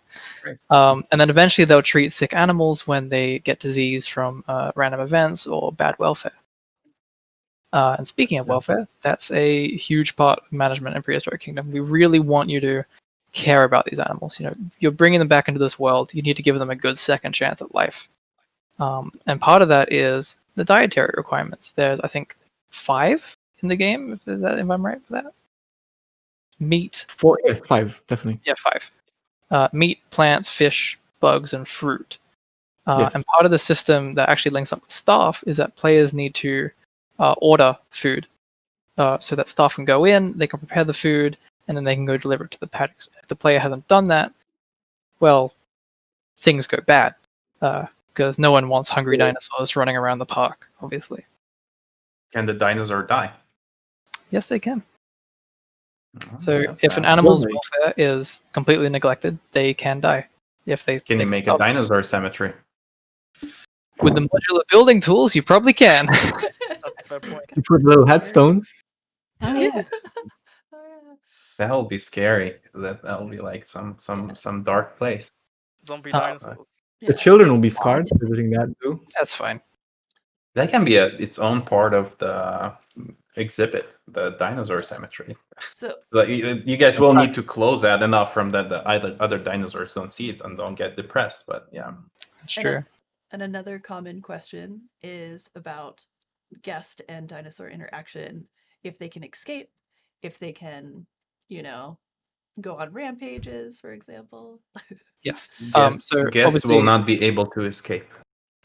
Speaker 3: And then eventually they'll treat sick animals when they get disease from random events or bad welfare. And speaking of welfare, that's a huge part of management in Prehistoric Kingdom. We really want you to care about these animals. You're bringing them back into this world. You need to give them a good second chance at life. And part of that is the dietary requirements. There's, I think, 5 in the game, if I'm right with that. Meat.
Speaker 2: 4, yes, 5, definitely.
Speaker 3: Yeah, 5. Meat, plants, fish, bugs, and fruit.
Speaker 2: Yes.
Speaker 3: And part of the system that actually links up with staff is that players need to order food. So that staff can go in, they can prepare the food, and then they can go deliver it to the paddocks. If the player hasn't done that, well, things go bad. Because no one wants hungry dinosaurs running around the park, obviously.
Speaker 1: Can the dinosaur die?
Speaker 3: Yes, they can. So if an animal's welfare is completely neglected, they can die. Can
Speaker 1: you make a dinosaur cemetery?
Speaker 3: With the modular building tools, you probably can.
Speaker 5: That's a fair point.
Speaker 2: You put little headstones.
Speaker 6: Oh yeah.
Speaker 1: That'll be scary. That'll be like some dark place.
Speaker 5: Zombie dinosaurs.
Speaker 2: The children will be scarred visiting that too.
Speaker 3: That's fine.
Speaker 1: That can be its own part of the exhibit, the dinosaur cemetery.
Speaker 4: So
Speaker 1: you guys will need to close that enough from that the other dinosaurs don't see it and don't get depressed. But yeah,
Speaker 3: that's true.
Speaker 4: And another common question is about guest and dinosaur interaction. If they can escape, if they can, go on rampages, for example.
Speaker 3: Yes.
Speaker 1: Guests will not be able to escape.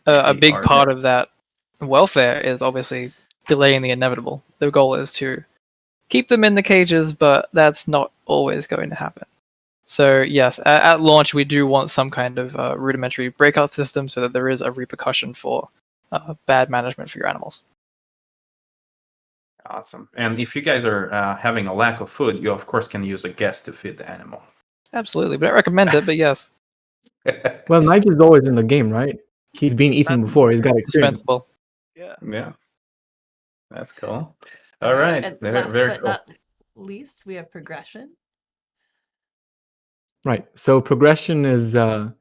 Speaker 3: A big part of that welfare is obviously delaying the inevitable. The goal is to keep them in the cages, but that's not always going to happen. So yes, at launch we do want some kind of rudimentary breakout system so that there is a repercussion for bad management for your animals.
Speaker 1: Awesome. And if you guys are having a lack of food, you of course can use a guest to feed the animal.
Speaker 3: Absolutely, but I recommend it. But yes,
Speaker 2: Well, Nigel's always in the game, right? He's been eaten before. He's got experience.
Speaker 3: dispensable.
Speaker 1: Yeah, that's cool. All right,
Speaker 4: And
Speaker 1: very,
Speaker 4: last
Speaker 1: very
Speaker 4: but
Speaker 1: cool.
Speaker 4: not least, we have progression.
Speaker 2: Right. So progression is the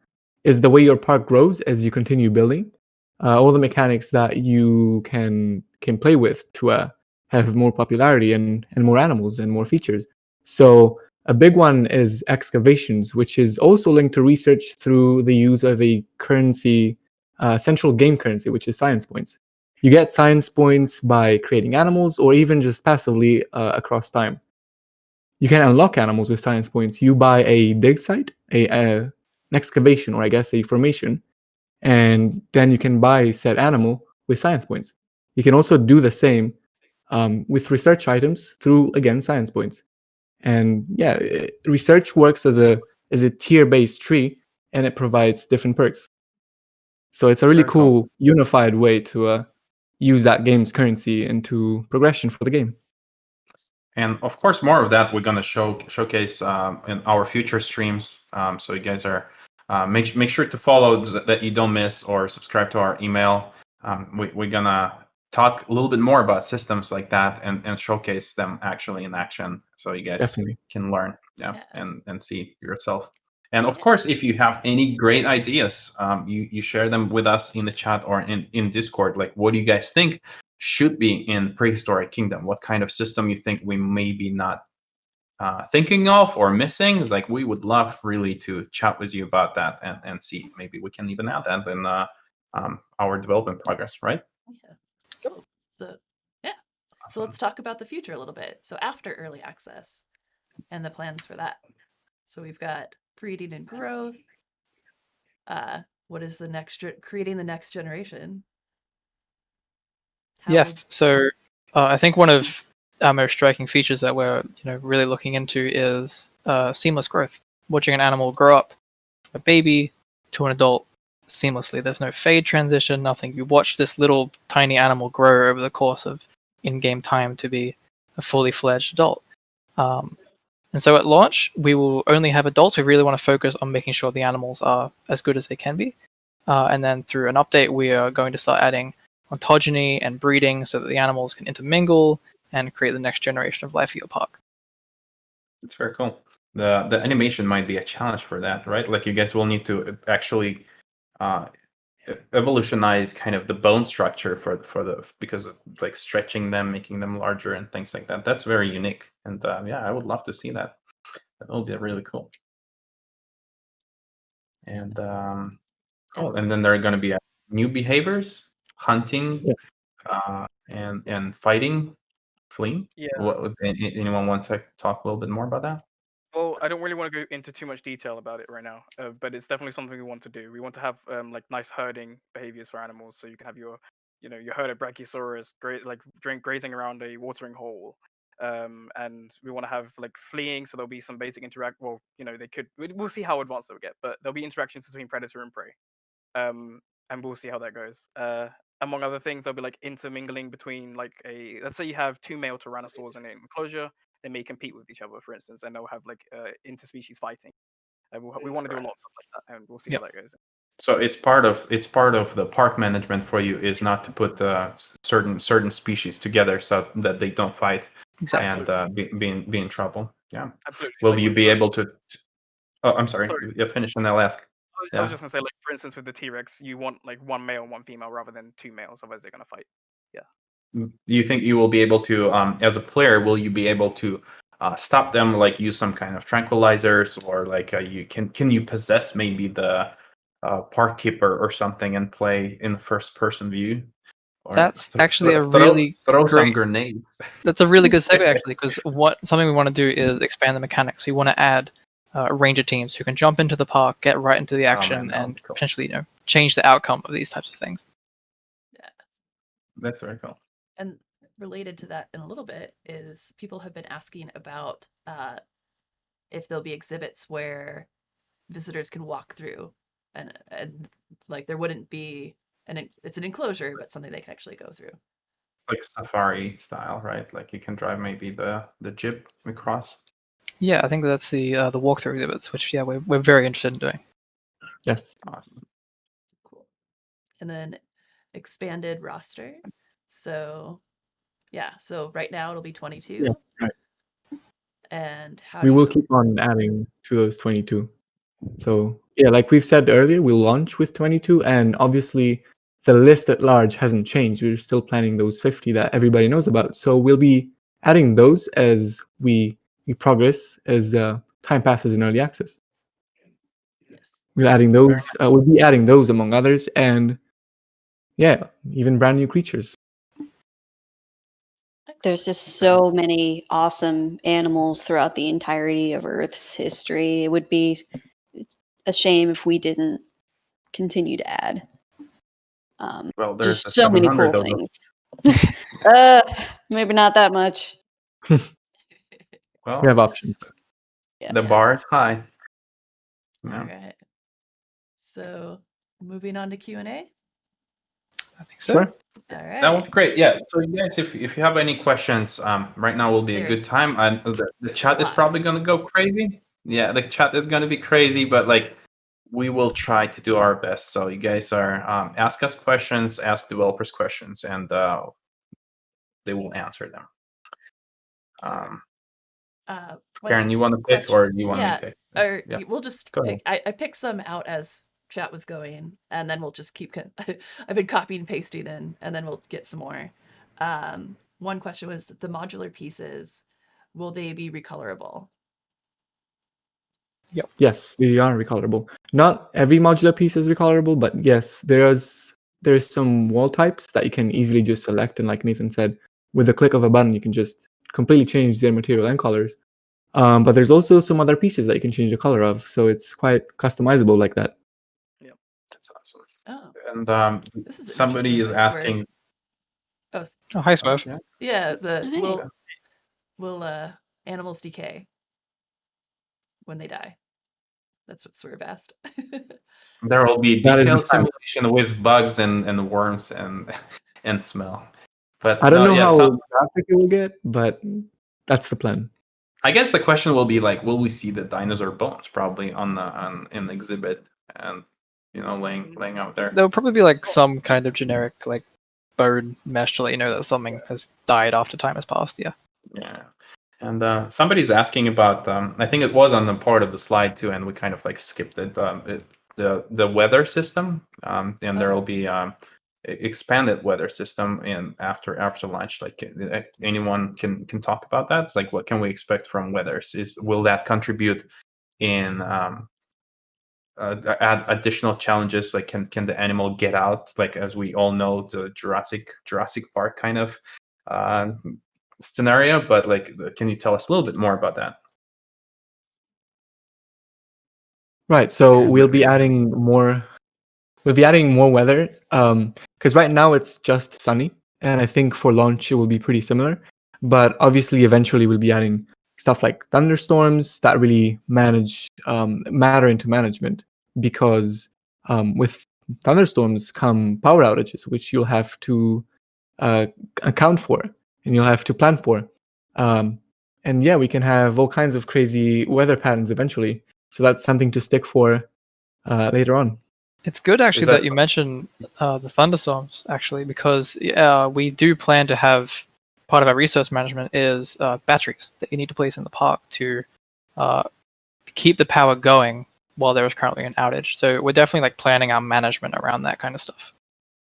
Speaker 2: way your park grows as you continue building. All the mechanics that you can play with to have more popularity and more animals and more features. So a big one is excavations, which is also linked to research through the use of a currency, central game currency, which is science points. You get science points by creating animals or even just passively across time. You can unlock animals with science points. You buy a dig site, an excavation, or I guess a formation, and then you can buy said animal with science points. You can also do the same with research items through, again, science points. And yeah, research works as a tier-based tree, and it provides different perks. So it's a really
Speaker 1: Very cool.
Speaker 2: cool, unified way to use that game's currency into progression for the game.
Speaker 1: And of course, more of that we're going to showcase in our future streams. So you guys are make sure to follow that you don't miss, or subscribe to our email. We're gonna talk a little bit more about systems like that and showcase them actually in action, so you guys
Speaker 2: Definitely.
Speaker 1: can learn,
Speaker 4: Yeah.
Speaker 1: and see yourself. And of course, if you have any great ideas, you share them with us in the chat or in Discord. Like, what do you guys think should be in Prehistoric Kingdom? What kind of system you think we maybe not thinking of or missing? Like, we would love really to chat with you about that and see maybe we can even add that in our development progress, right?
Speaker 4: Yeah. Cool. So yeah. So let's talk about the future a little bit. So after early access and the plans for that. So we've got breeding and growth. What is the next creating the next generation?
Speaker 3: Yes. So I think one of our most striking features that we're really looking into is seamless growth. Watching an animal grow up from a baby to an adult seamlessly. There's no fade transition, nothing. You watch this little tiny animal grow over the course of in-game time to be a fully fledged adult. And so at launch, we will only have adults. We really want to focus on making sure the animals are as good as they can be. And then through an update, we are going to start adding ontogeny and breeding so that the animals can intermingle and create the next generation of life for your park.
Speaker 1: It's very cool. The animation might be a challenge for that, right? Like, you guys will need to actually evolutionize kind of the bone structure for the because of like stretching them, making them larger and things like that. That's very unique, and yeah, I would love to see that. That will be really cool. And cool. And then there are going to be new behaviors: hunting,
Speaker 2: Yes.
Speaker 1: and fighting, fleeing.
Speaker 5: Yeah.
Speaker 1: Anyone want to talk a little bit more about that?
Speaker 5: Well, I don't really want to go into too much detail about it right now, but it's definitely something we want to do. We want to have like nice herding behaviors for animals, so you can have your herd of Brachiosaurus grazing around a watering hole, and we want to have like fleeing, so there'll be some basic interact. Well, they could. We'll see how advanced they'll get, but there'll be interactions between predator and prey, and we'll see how that goes. Among other things, there'll be like intermingling between let's say you have two male tyrannosaurs in an enclosure. They may compete with each other, for instance, and they'll have like interspecies fighting. We want to do a lot of stuff like that, and we'll see how that goes.
Speaker 1: So it's part of the park management for you is not to put certain species together so that they don't fight and be in trouble. Yeah.
Speaker 5: Absolutely.
Speaker 1: Will you be able to? Oh, I'm sorry. Yeah, finish and I'll ask.
Speaker 5: I was just gonna say, like, for instance, with the T-Rex, you want like one male and one female rather than two males, otherwise they're gonna fight. Yeah.
Speaker 1: You think you will be able to, as a player, will you be able to stop them, like use some kind of tranquilizers, or like can you possess maybe the park keeper or something and play in the first person view? Or
Speaker 3: That's actually a
Speaker 1: throw
Speaker 3: really
Speaker 1: some
Speaker 3: great.
Speaker 1: grenades.
Speaker 3: That's a really good segue actually, because something we want to do is expand the mechanics. We want to add ranger teams who can jump into the park, get right into the action, and
Speaker 1: cool.
Speaker 3: potentially change the outcome of these types of things.
Speaker 4: Yeah.
Speaker 1: That's very cool.
Speaker 4: And related to that in a little bit is people have been asking about if there'll be exhibits where visitors can walk through, and like there wouldn't be it's an enclosure, but something they can actually go through.
Speaker 1: Like safari style, right? Like you can drive maybe the jeep across.
Speaker 3: Yeah, I think that's the walkthrough exhibits, which we're very interested in doing.
Speaker 2: Yes.
Speaker 1: Awesome.
Speaker 4: Cool. And then expanded roster. So yeah, so right now it'll be 22.
Speaker 2: Yeah, right.
Speaker 4: And how
Speaker 2: We will keep on adding to those 22. So yeah, like we've said earlier, we'll launch with 22, and obviously the list at large hasn't changed. We're still planning those 50 that everybody knows about. So we'll be adding those as we progress, as time passes in early access.
Speaker 4: Yes.
Speaker 2: We're adding those. We'll be adding those among others, and yeah, even brand new creatures.
Speaker 6: There's just so many awesome animals throughout the entirety of Earth's history. It would be a shame if we didn't continue to add.
Speaker 1: Well, there's
Speaker 6: just so many cool
Speaker 1: 700 of them.
Speaker 6: things. Maybe not that much.
Speaker 1: Well,
Speaker 2: We have options.
Speaker 6: Yeah.
Speaker 1: the bar is high.
Speaker 4: All
Speaker 1: Yeah.
Speaker 4: right. So moving on to Q&A.
Speaker 3: I think so.
Speaker 2: Sure.
Speaker 4: All right.
Speaker 1: That would be great. Yeah. So you guys, if you have any questions, right now will be a
Speaker 4: There's
Speaker 1: good time. And the chat is probably
Speaker 4: lots.
Speaker 1: going to go crazy. Yeah, the chat is going to be crazy, but like we will try to do our best. So you guys are ask us questions, ask developers questions, and they will answer them. Karen, you want to pick, or you want me to pick?
Speaker 4: Or
Speaker 1: Yeah.
Speaker 4: we'll just
Speaker 1: Go
Speaker 4: pick. I picked some out as chat was going, and then we'll just keep. I've been copying and pasting in, and then we'll get some more. One question was the modular pieces. Will they be recolorable?
Speaker 3: Yep.
Speaker 2: Yes, they are recolorable. Not every modular piece is recolorable, but yes, there's some wall types that you can easily just select, and like Nathan said, with a click of a button, you can just completely change their material and colors. But there's also some other pieces that you can change the color of, so it's quite customizable like that.
Speaker 5: Yep.
Speaker 1: That's awesome.
Speaker 4: Oh,
Speaker 1: And
Speaker 4: this is
Speaker 1: somebody is asking.
Speaker 4: Oh,
Speaker 3: hi, Smurf.
Speaker 1: Yeah.
Speaker 4: Yeah,
Speaker 6: Hey.
Speaker 4: will animals decay when they die? That's what Swerve asked.
Speaker 1: There will be
Speaker 2: That is the
Speaker 1: detailed
Speaker 2: plan.
Speaker 1: simulation with bugs and worms and smell. But
Speaker 2: I don't know
Speaker 1: yeah,
Speaker 2: how graphic it will get, but that's the plan.
Speaker 1: I guess the question will be like, will we see the dinosaur bones probably in the exhibit and laying out there?
Speaker 3: There'll probably be like some kind of generic like bone mesh to let you know that something has died after time has passed. Yeah.
Speaker 1: Yeah. And somebody's asking about, I think it was on the part of the slide too, and we kind of like skipped it. The weather system, and there will be expanded weather system in after launch. Like anyone can talk about that. It's like, what can we expect from weathers? Will that contribute in add additional challenges? Like can the animal get out? Like as we all know, the Jurassic Park kind of scenario, but like, can you tell us a little bit more about that?
Speaker 2: Right. So we'll be adding more. We'll be adding more weather, because right now it's just sunny, and I think for launch it will be pretty similar. But obviously, eventually we'll be adding stuff like thunderstorms that really matter into management, because with thunderstorms come power outages, which you'll have to account for and you'll have to plan for. And yeah, we can have all kinds of crazy weather patterns eventually. So that's something to stick for later on.
Speaker 3: It's good actually that you mentioned the thunderstorms actually, because we do plan to have part of our resource management is batteries that you need to place in the park to keep the power going while there is currently an outage. So we're definitely like planning our management around that kind of stuff.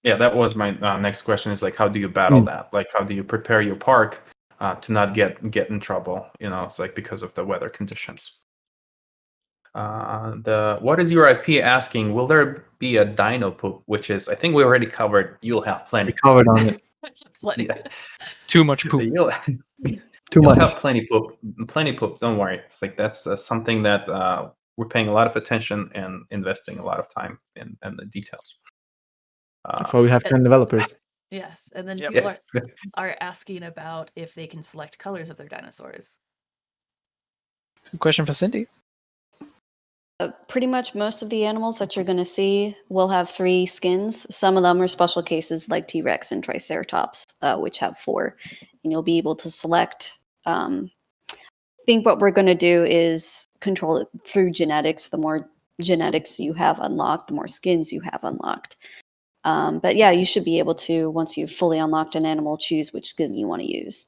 Speaker 1: Yeah, that was my next question. Is like, how do you battle that? Like, how do you prepare your park to not get in trouble? It's like because of the weather conditions. What is your IP asking? Will there be a dino poop? Which is, I think we already covered. You'll have plenty.
Speaker 2: We covered on it.
Speaker 4: Plenty.
Speaker 1: Yeah.
Speaker 3: Too much poop.
Speaker 1: You'll
Speaker 2: much.
Speaker 1: have plenty poop. Plenty poop. Don't worry. It's like that's something that we're paying a lot of attention and investing a lot of time in the details.
Speaker 2: That's why we have 10 developers.
Speaker 4: Yes, and then
Speaker 5: Yep.
Speaker 4: people are asking about if they can select colors of their dinosaurs.
Speaker 3: Good question for Cindy.
Speaker 6: Pretty much most of the animals that you're going to see will have 3 skins. Some of them are special cases like T-Rex and Triceratops, which have 4. And you'll be able to select. I think what we're going to do is control it through genetics. The more genetics you have unlocked, the more skins you have unlocked. But yeah, you should be able to, once you've fully unlocked an animal, choose which skin you want to use.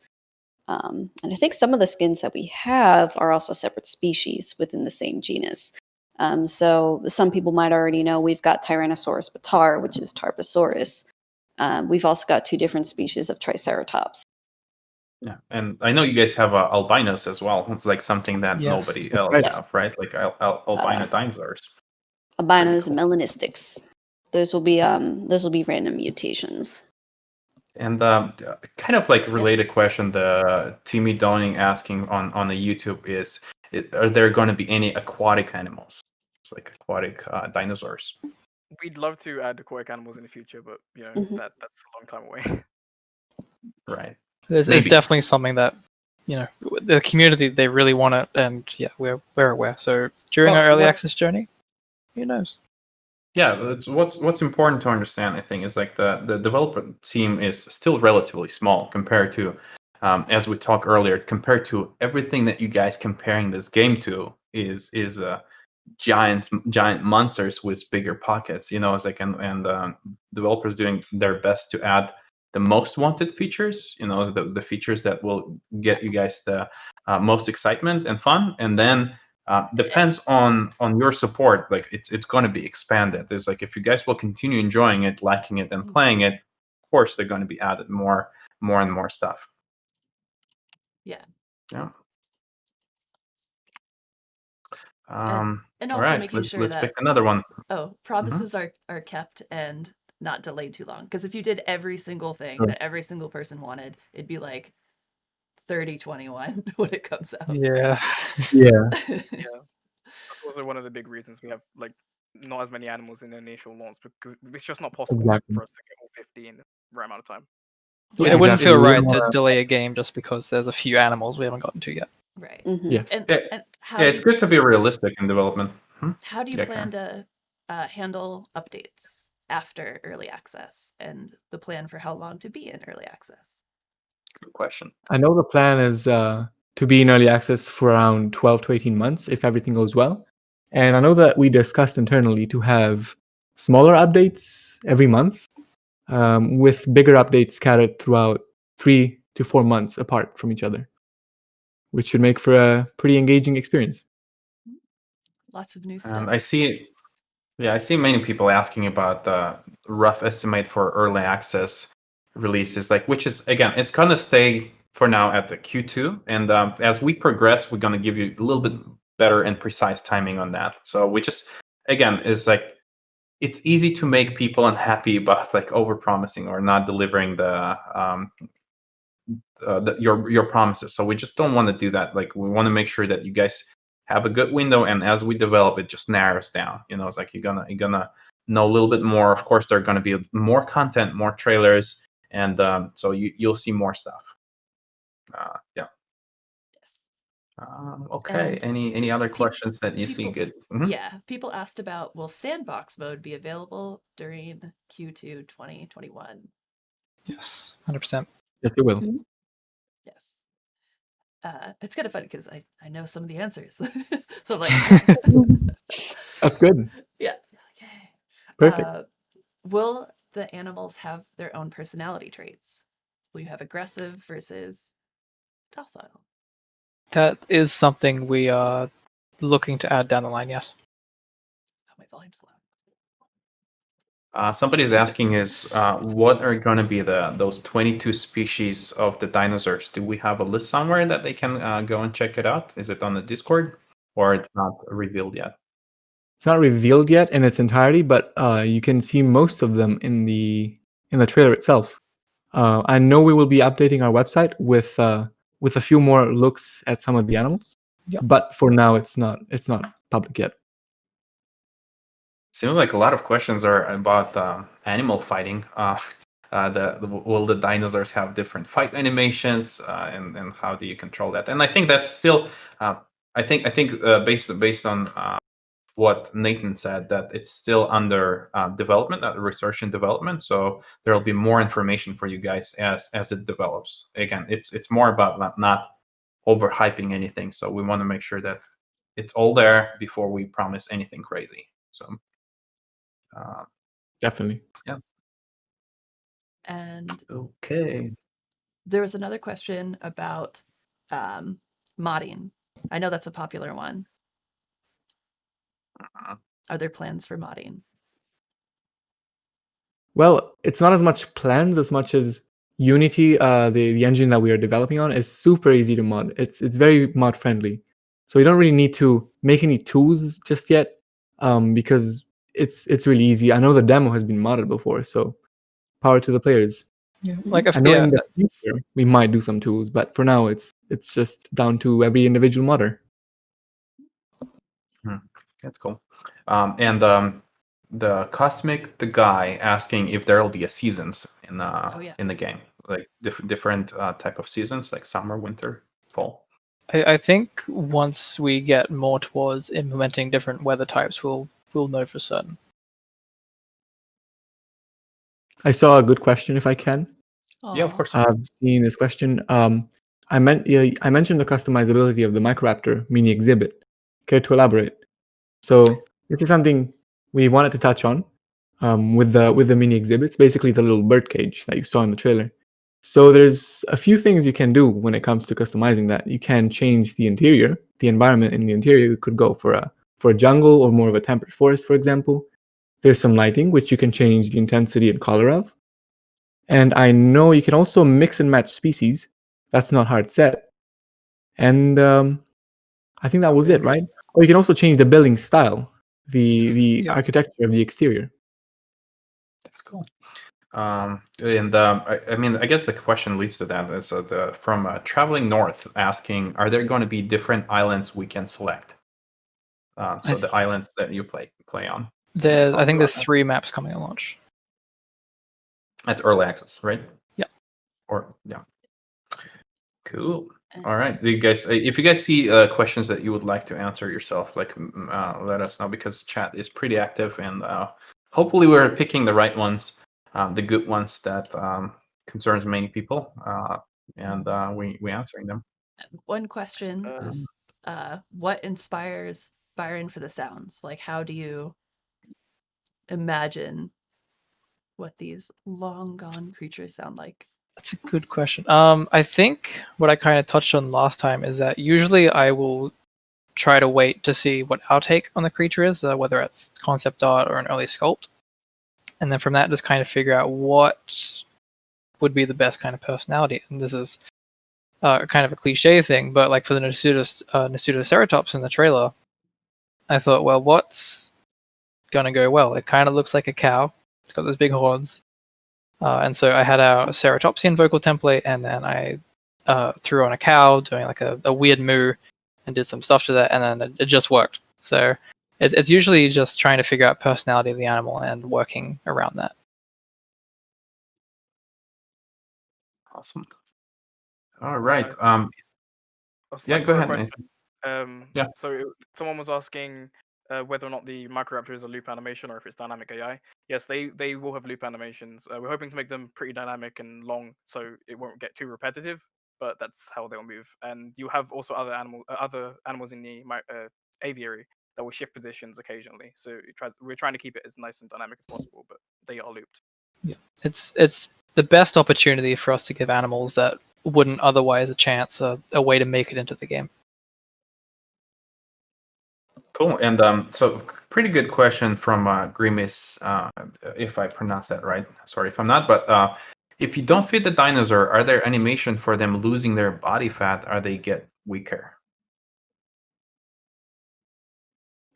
Speaker 6: And I think some of the skins that we have are also separate species within the same genus. So some people might already know we've got Tyrannosaurus batar, which is Tarbosaurus. We've also got 2 different species of Triceratops.
Speaker 1: Yeah, and I know you guys have albinos as well. It's like something that
Speaker 3: Yes.
Speaker 1: nobody else
Speaker 6: Yes.
Speaker 1: have, right? Like albino dinosaurs.
Speaker 6: Albinos
Speaker 1: Pretty
Speaker 6: and melanistics. Those will be random mutations.
Speaker 1: And kind of like related
Speaker 4: Yes.
Speaker 1: question, the Timmy Doning asking on the YouTube is, are there going to be any aquatic animals? It's like aquatic dinosaurs.
Speaker 5: We'd love to add aquatic animals in the future, but
Speaker 6: Mhm.
Speaker 5: that's a long time away.
Speaker 1: Right.
Speaker 3: It's
Speaker 1: Maybe.
Speaker 3: definitely something that the community, they really want it, and yeah, we're aware. So during
Speaker 1: Well,
Speaker 3: our early
Speaker 1: what-
Speaker 3: access journey, who knows?
Speaker 1: Yeah, it's what's important to understand, I think, is like the developer team is still relatively small compared to, as we talked earlier, compared to everything that you guys comparing this game to is giant monsters with bigger pockets. It's like and developers doing their best to add the most wanted features. The features that will get you guys the most excitement and fun, and then. Depends on your support. Like it's going to be expanded. There's like if you guys will continue enjoying it, liking it, and playing it, of course they're going to be added more and more stuff.
Speaker 4: Yeah.
Speaker 1: Yeah.
Speaker 4: And
Speaker 1: All
Speaker 4: also
Speaker 1: right,
Speaker 4: making sure
Speaker 1: let's
Speaker 4: that
Speaker 1: pick another one.
Speaker 4: promises are kept and not delayed too long. Because if you did every single thing
Speaker 2: Sure.
Speaker 4: that every single person wanted, it'd be like 3021 when it comes out.
Speaker 3: Yeah.
Speaker 2: Yeah.
Speaker 5: Yeah, that's also one of the big reasons we have like not as many animals in the initial launch, because it's just not possible
Speaker 2: Exactly.
Speaker 5: for us to get all 50 in the right amount of time.
Speaker 3: It
Speaker 6: Yes.
Speaker 3: wouldn't
Speaker 2: Exactly.
Speaker 3: feel
Speaker 2: We
Speaker 3: right
Speaker 2: wouldn't
Speaker 3: to
Speaker 2: wanna-
Speaker 3: delay a game just because there's a few animals we haven't gotten to yet.
Speaker 4: Right.
Speaker 6: Mhm.
Speaker 2: Yes.
Speaker 4: And
Speaker 1: Yeah,
Speaker 4: and how
Speaker 1: yeah,
Speaker 4: do
Speaker 1: it's
Speaker 4: you
Speaker 1: good to be realistic in development.
Speaker 4: how do you
Speaker 1: Yeah,
Speaker 4: plan to handle updates after early access, and the plan for how long to be in early access?
Speaker 1: good question.
Speaker 2: I know the plan is to be in early access for around 12 to 18 months if everything goes well. And I know that we discussed internally to have smaller updates every month, with bigger updates scattered throughout 3 to 4 months apart from each other, which should make for a pretty engaging experience.
Speaker 4: Lots of new
Speaker 1: And
Speaker 4: stuff.
Speaker 1: I see many people asking about the rough estimate for early access releases, like which is again, it's gonna stay for now at the Q2, and as we progress, we're gonna give you a little bit better and precise timing on that. So we just again is like it's easy to make people unhappy about like over promising or not delivering your promises. So we just don't want to do that. Like we want to make sure that you guys have a good window, and as we develop, it just narrows down. It's like you're gonna know a little bit more. Of course, there are gonna be more content, more trailers, and so you'll see more stuff. Yeah.
Speaker 4: Yes.
Speaker 1: Okay.
Speaker 4: And
Speaker 1: Any other questions that you see
Speaker 4: people-
Speaker 1: good? Mhm.
Speaker 4: Yeah, people asked about, will sandbox mode be available during Q2 2021?
Speaker 3: Yes, 100%.
Speaker 2: Yes, it will.
Speaker 4: Yes. It's kind of funny because I know some of the answers. So I'm like,
Speaker 2: That's good.
Speaker 4: yeah. Okay.
Speaker 2: Perfect.
Speaker 4: Will the animals have their own personality traits? Will you have aggressive versus docile?
Speaker 3: That is something we are looking to add down the line, yes.
Speaker 4: Oh, my volume's low.
Speaker 1: Somebody's asking is what are going to be those 22 species of the dinosaurs? Do we have a list somewhere that they can go and check it out? Is it on the Discord, or it's not revealed yet?
Speaker 2: It's not revealed yet in its entirety, but you can see most of them in the trailer itself. I know we will be updating our website with a few more looks at some of the animals.
Speaker 3: Yeah.
Speaker 2: But for now, it's not public yet.
Speaker 1: Seems like a lot of questions are about animal fighting. Will the dinosaurs have different fight animations, and how do you control that? And I think that's still I think based on what Nathan said, that it's still under development, research and development. So there will be more information for you guys as it develops. Again, it's more about not overhyping anything. So we want to make sure that it's all there before we promise anything crazy. So
Speaker 2: Definitely.
Speaker 1: Yeah.
Speaker 4: And
Speaker 1: Okay.
Speaker 4: there was another question about modding. I know that's a popular one. Are there plans for modding?
Speaker 2: Well, it's not as much plans as much as Unity, the engine that we are developing on, is super easy to mod. It's very mod friendly, so you don't really need to make any tools just yet, because it's really easy. I know the demo has been modded before, so power to the players.
Speaker 3: Yeah, like
Speaker 2: I know in the future we might do some tools, but for now it's just down to every individual modder.
Speaker 1: That's cool. And the Cosmic the guy asking if there will be a seasons in in the game, like different type of seasons, like summer, winter, fall.
Speaker 3: I think once we get more towards implementing different weather types, we'll know for certain.
Speaker 2: I saw a good question, if I can.
Speaker 1: Yeah, of course.
Speaker 2: I've seen this question. I mentioned the customizability of the Microraptor mini exhibit. Care to elaborate? So this is something we wanted to touch on with the mini exhibits, basically the little bird cage that you saw in the trailer. So there's a few things you can do when it comes to customizing that. You can change the interior, the environment in the interior. You could go for a jungle or more of a temperate forest, for example. There's some lighting, which you can change the intensity and color of. And I know you can also mix and match species. That's not hard set. And I think that was it, right? Or you can also change the building style, the architecture of the exterior.
Speaker 1: That's cool. I mean, I guess the question leads to that. Is from Traveling North asking, are there going to be different islands we can select? So the islands that you play on.
Speaker 3: I think there's 3 maps coming at launch.
Speaker 1: That's early access, right?
Speaker 3: Yeah.
Speaker 1: Cool. All right, you guys. If you guys see questions that you would like to answer yourself, like let us know, because chat is pretty active, and hopefully we're picking the right ones, the good ones that concerns many people, and we answering them.
Speaker 4: One question is, what inspires Byron for the sounds? Like, how do you imagine what these long gone creatures sound like?
Speaker 3: That's a good question. I think what I kind of touched on last time is that usually I will try to wait to see what our take on the creature is, whether it's concept art or an early sculpt, and then from that just kind of figure out what would be the best kind of personality. And this is kind of a cliche thing, but like for the Nasutoceratops in the trailer, I thought, well, what's gonna go well? It kind of looks like a cow. It's got those big horns. And so I had our Ceratopsian vocal template, and then I threw on a cow doing like a weird moo and did some stuff to that, and then it just worked. So it's usually just trying to figure out personality of the animal and working around that.
Speaker 1: Awesome. All right. Yeah, go ahead, Nathan. Yeah.
Speaker 5: So someone was asking whether or not the Microraptor is a loop animation or if it's dynamic AI. Yes, they will have loop animations. We're hoping to make them pretty dynamic and long, so it won't get too repetitive. But that's how they'll move. And you have also other animals in the aviary that will shift positions occasionally. So we're trying to keep it as nice and dynamic as possible, but they are looped.
Speaker 3: Yeah, it's the best opportunity for us to give animals that wouldn't otherwise a chance, a way to make it into the game.
Speaker 1: Cool. And so pretty good question from Grimace, if I pronounce that right. Sorry if I'm not, but if you don't feed the dinosaur, are there animation for them losing their body fat? Are they get weaker?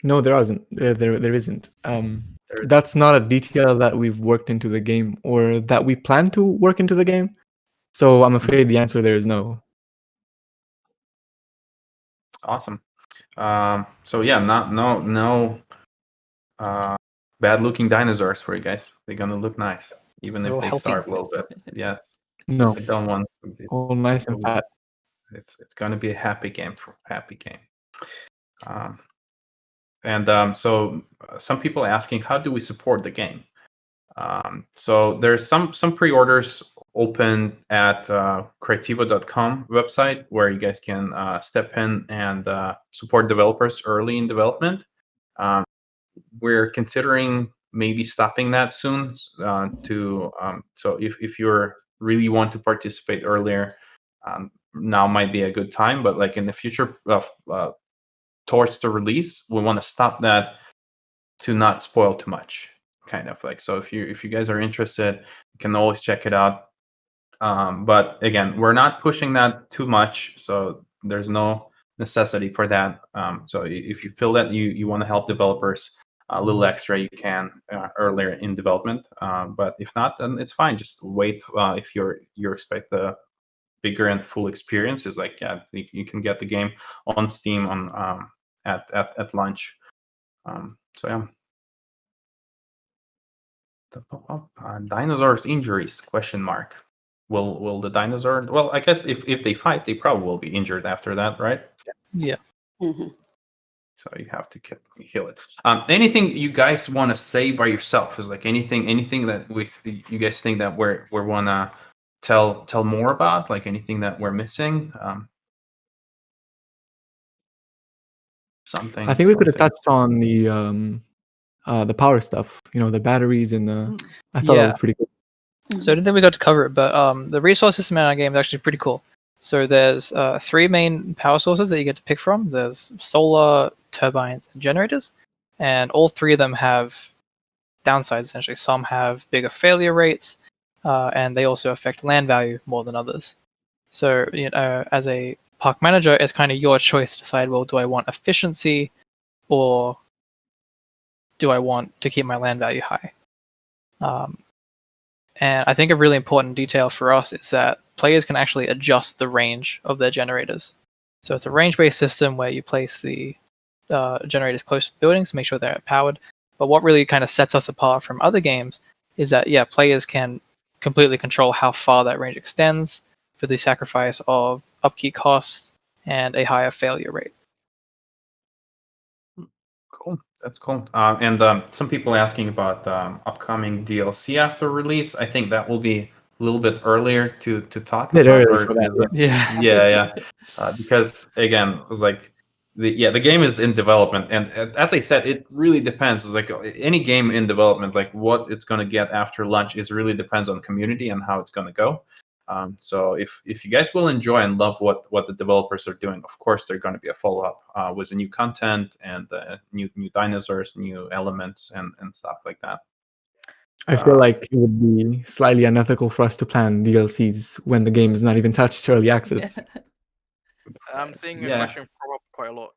Speaker 2: No, there isn't. There isn't. That's not a detail that we've worked into the game or that we plan to work into the game. So I'm afraid the answer there is no.
Speaker 1: Awesome. So yeah, no bad looking dinosaurs for you guys. They're gonna look nice, even if they starve a little bit. Yeah.
Speaker 2: No.
Speaker 1: I don't want
Speaker 2: all nice and fat.
Speaker 1: It's gonna be a happy game. So some people asking, how do we support the game? So there's some pre-orders open at Crytivo.com website where you guys can step in and support developers early in development. We're considering maybe stopping that soon. So if you're really want to participate earlier, now might be a good time. But like in the future, towards the release, we want to stop that to not spoil too much. Kind of like, so if you guys are interested, you can always check it out. But again, we're not pushing that too much, so there's no necessity for that. So if you feel that you want to help developers a little extra, you can earlier in development. But if not, then it's fine. Just wait. If you expect the bigger and full experience, is like, yeah, you can get the game on Steam on at launch. So yeah. Dinosaurs injuries ? Will the dinosaur? Well, I guess if they fight, they probably will be injured after that, right?
Speaker 3: Yeah.
Speaker 6: Mm-hmm.
Speaker 1: So you have to heal it. Anything you guys want to say by yourself? Is like anything that you guys think that we wanna tell more about? Like anything that we're missing? Something.
Speaker 2: I think we could have touched on the power stuff. The batteries and I thought it was pretty cool.
Speaker 3: So I didn't think we got to cover it, but the resource system in our game is actually pretty cool. So there's 3 main power sources that you get to pick from. There's solar, turbines, and generators. And all 3 of them have downsides, essentially. Some have bigger failure rates, and they also affect land value more than others. So as a park manager, it's kind of your choice to decide, well, do I want efficiency or do I want to keep my land value high? And I think a really important detail for us is that players can actually adjust the range of their generators. So it's a range-based system where you place the generators close to the buildings to make sure they're powered. But what really kind of sets us apart from other games is that, players can completely control how far that range extends for the sacrifice of upkeep costs and a higher failure rate.
Speaker 1: Cool. That's cool. And some people asking about upcoming DLC after release. I think that will be a little bit earlier to talk about.
Speaker 2: Early for that,
Speaker 1: yeah. Because again, it was like the game is in development, and as I said, it really depends. It's like any game in development, like what it's gonna get after launch is really depends on the community and how it's gonna go. So if you guys will enjoy and love what the developers are doing, of course they're going to be a follow-up with the new content and new dinosaurs, new elements, and stuff like that.
Speaker 2: I feel like it would be slightly unethical for us to plan DLCs when the game is not even touched early access.
Speaker 5: I'm seeing a question crop up quite a lot.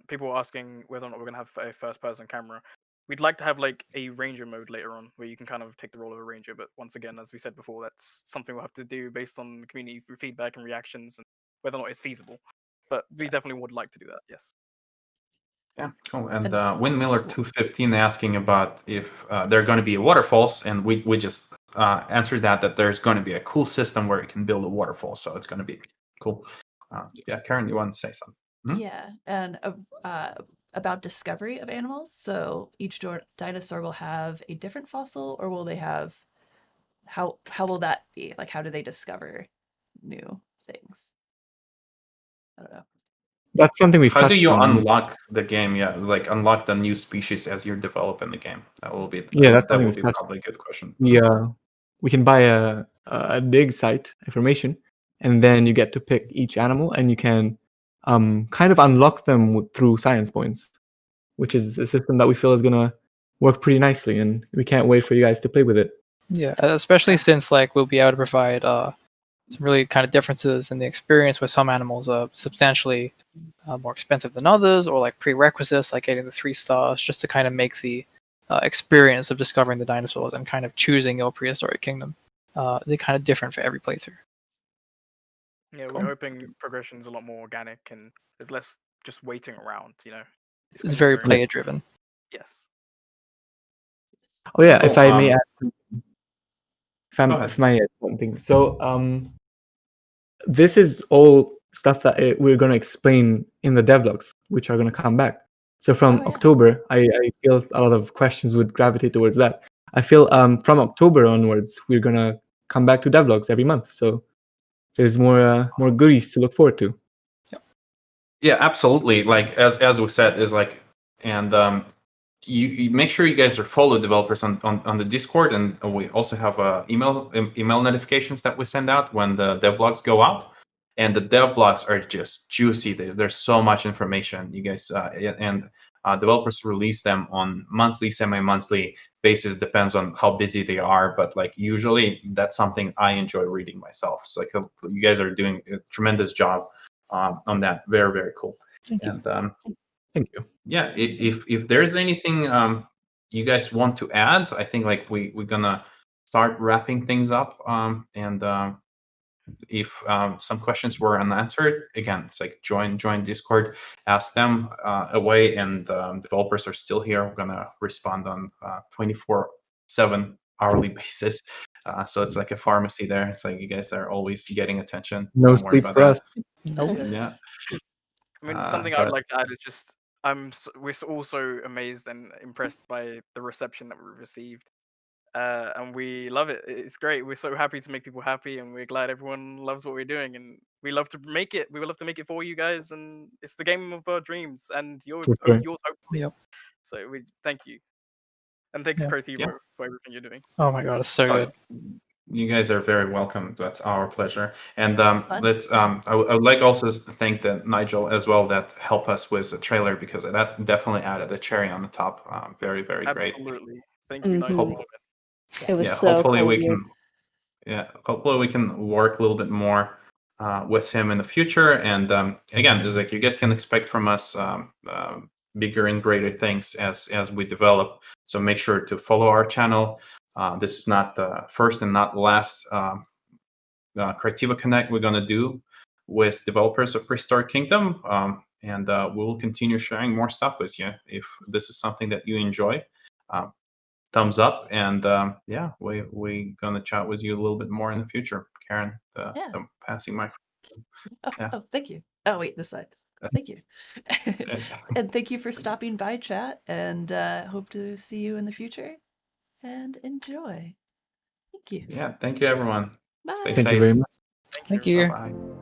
Speaker 5: People are asking whether or not we're going to have a first-person camera. We'd like to have like a ranger mode later on where you can kind of take the role of a ranger, but once again, as we said before, that's something we'll have to do based on community feedback and reactions and whether or not it's feasible. But we definitely would like to do that, yes.
Speaker 1: Yeah, cool. And Windmiller 215 asking about if there are going to be waterfalls, and we just answered that there's going to be a cool system where you can build a waterfall, so it's going to be cool. Yeah, Karen, you want to say something? Hmm?
Speaker 4: Yeah, and about discovery of animals. So each dinosaur will have a different fossil, or will they have how will that be? Like, how do they discover new things? I don't know.
Speaker 2: That's something we've
Speaker 1: How
Speaker 2: touched
Speaker 1: do you
Speaker 2: on.
Speaker 1: unlock the game? Yeah, like unlock the new species as you're developing the game. That will be
Speaker 2: that's
Speaker 1: that will be probably a good question.
Speaker 2: We can buy a dig site information, and then you get to pick each animal, and you can kind of unlock them through science points, which is a system that we feel is gonna work pretty nicely, and we can't wait for you guys to play with it.
Speaker 3: Yeah, especially since like we'll be able to provide some really kind of differences in the experience where some animals are substantially more expensive than others, or like prerequisites like getting the 3 stars, just to kind of make the experience of discovering the dinosaurs and kind of choosing your prehistoric kingdom they're kind of different for every playthrough.
Speaker 5: Yeah, we're hoping progression's a lot more organic and there's less just waiting around,
Speaker 3: It's very player driven.
Speaker 5: Yes.
Speaker 2: Oh yeah, if I may add something. If I may add something. So this is all stuff that we're going to explain in the devlogs. which are going to come back. So from
Speaker 4: Oh, yeah.
Speaker 2: October, I feel a lot of questions would gravitate towards that. I feel from October onwards, we're going to come back to devlogs every month. So there's more goodies to look forward to.
Speaker 1: Yeah, absolutely. Like as we said, is like, and you make sure you guys are follow developers on the Discord, and we also have email notifications that we send out when the devlogs go out. And the devlogs are just juicy. There's so much information. You guys and developers release them on monthly, semi-monthly basis. Depends on how busy they are, but like usually that's something I enjoy reading myself. So like you guys are doing a tremendous job on that. Very, very cool.
Speaker 3: Thank you.
Speaker 1: And
Speaker 2: Thank you.
Speaker 1: yeah, if there's anything you guys want to add, I think like we're gonna start wrapping things up. And if some questions were unanswered, again, it's like join Discord, ask them away, and developers are still here. We're gonna respond on 24/7 hourly basis. So it's like a pharmacy there. It's like you guys are always getting attention.
Speaker 2: No
Speaker 1: Don't worry
Speaker 2: sleep
Speaker 1: about
Speaker 2: for
Speaker 1: that.
Speaker 2: us.
Speaker 3: Nope.
Speaker 1: Yeah.
Speaker 5: I mean, something I'd
Speaker 1: But
Speaker 5: like to add is just we're also amazed and impressed by the reception that we've received, and we love it. It's great. We're so happy to make people happy, and we're glad everyone loves what we're doing, and we love to make it. We would love to make it for you guys, and it's the game of our dreams, and
Speaker 2: For sure.
Speaker 5: yours hopefully.
Speaker 3: Yep.
Speaker 5: So we thank you, and thanks
Speaker 3: Yeah.
Speaker 5: Crytivo
Speaker 1: Yeah.
Speaker 5: for everything you're doing.
Speaker 3: Oh my god, it's so good.
Speaker 1: You guys are very welcome. That's our pleasure. And
Speaker 4: fun.
Speaker 1: let's. I would like also to thank Nigel as well that helped us with the trailer, because that definitely added a cherry on the top. Very, very great.
Speaker 5: Absolutely, thank you,
Speaker 6: Mhm.
Speaker 5: Nigel Marven.
Speaker 6: It was
Speaker 1: Yeah,
Speaker 6: so
Speaker 1: hopefully
Speaker 6: cool.
Speaker 1: we can. Yeah, hopefully we can work a little bit more with him in the future. And again, it's like you guys can expect from us bigger and greater things as we develop. So make sure to follow our channel. This is not the first and not the last Crytivo Connect we're going to do with developers of Prehistoric Kingdom. And we'll continue sharing more stuff with you. If this is something that you enjoy, thumbs up. And yeah, we're going to chat with you a little bit more in the future. Karen, the passing mic.
Speaker 4: Oh, thank you. Oh, wait, this side. Thank you. And thank you for stopping by, chat, and hope to see you in the future. And enjoy. Thank you.
Speaker 1: Yeah, thank you, everyone.
Speaker 4: Bye.
Speaker 1: Stay
Speaker 2: Thank
Speaker 1: safe.
Speaker 2: you very much.
Speaker 3: Thank you.
Speaker 1: Bye-bye.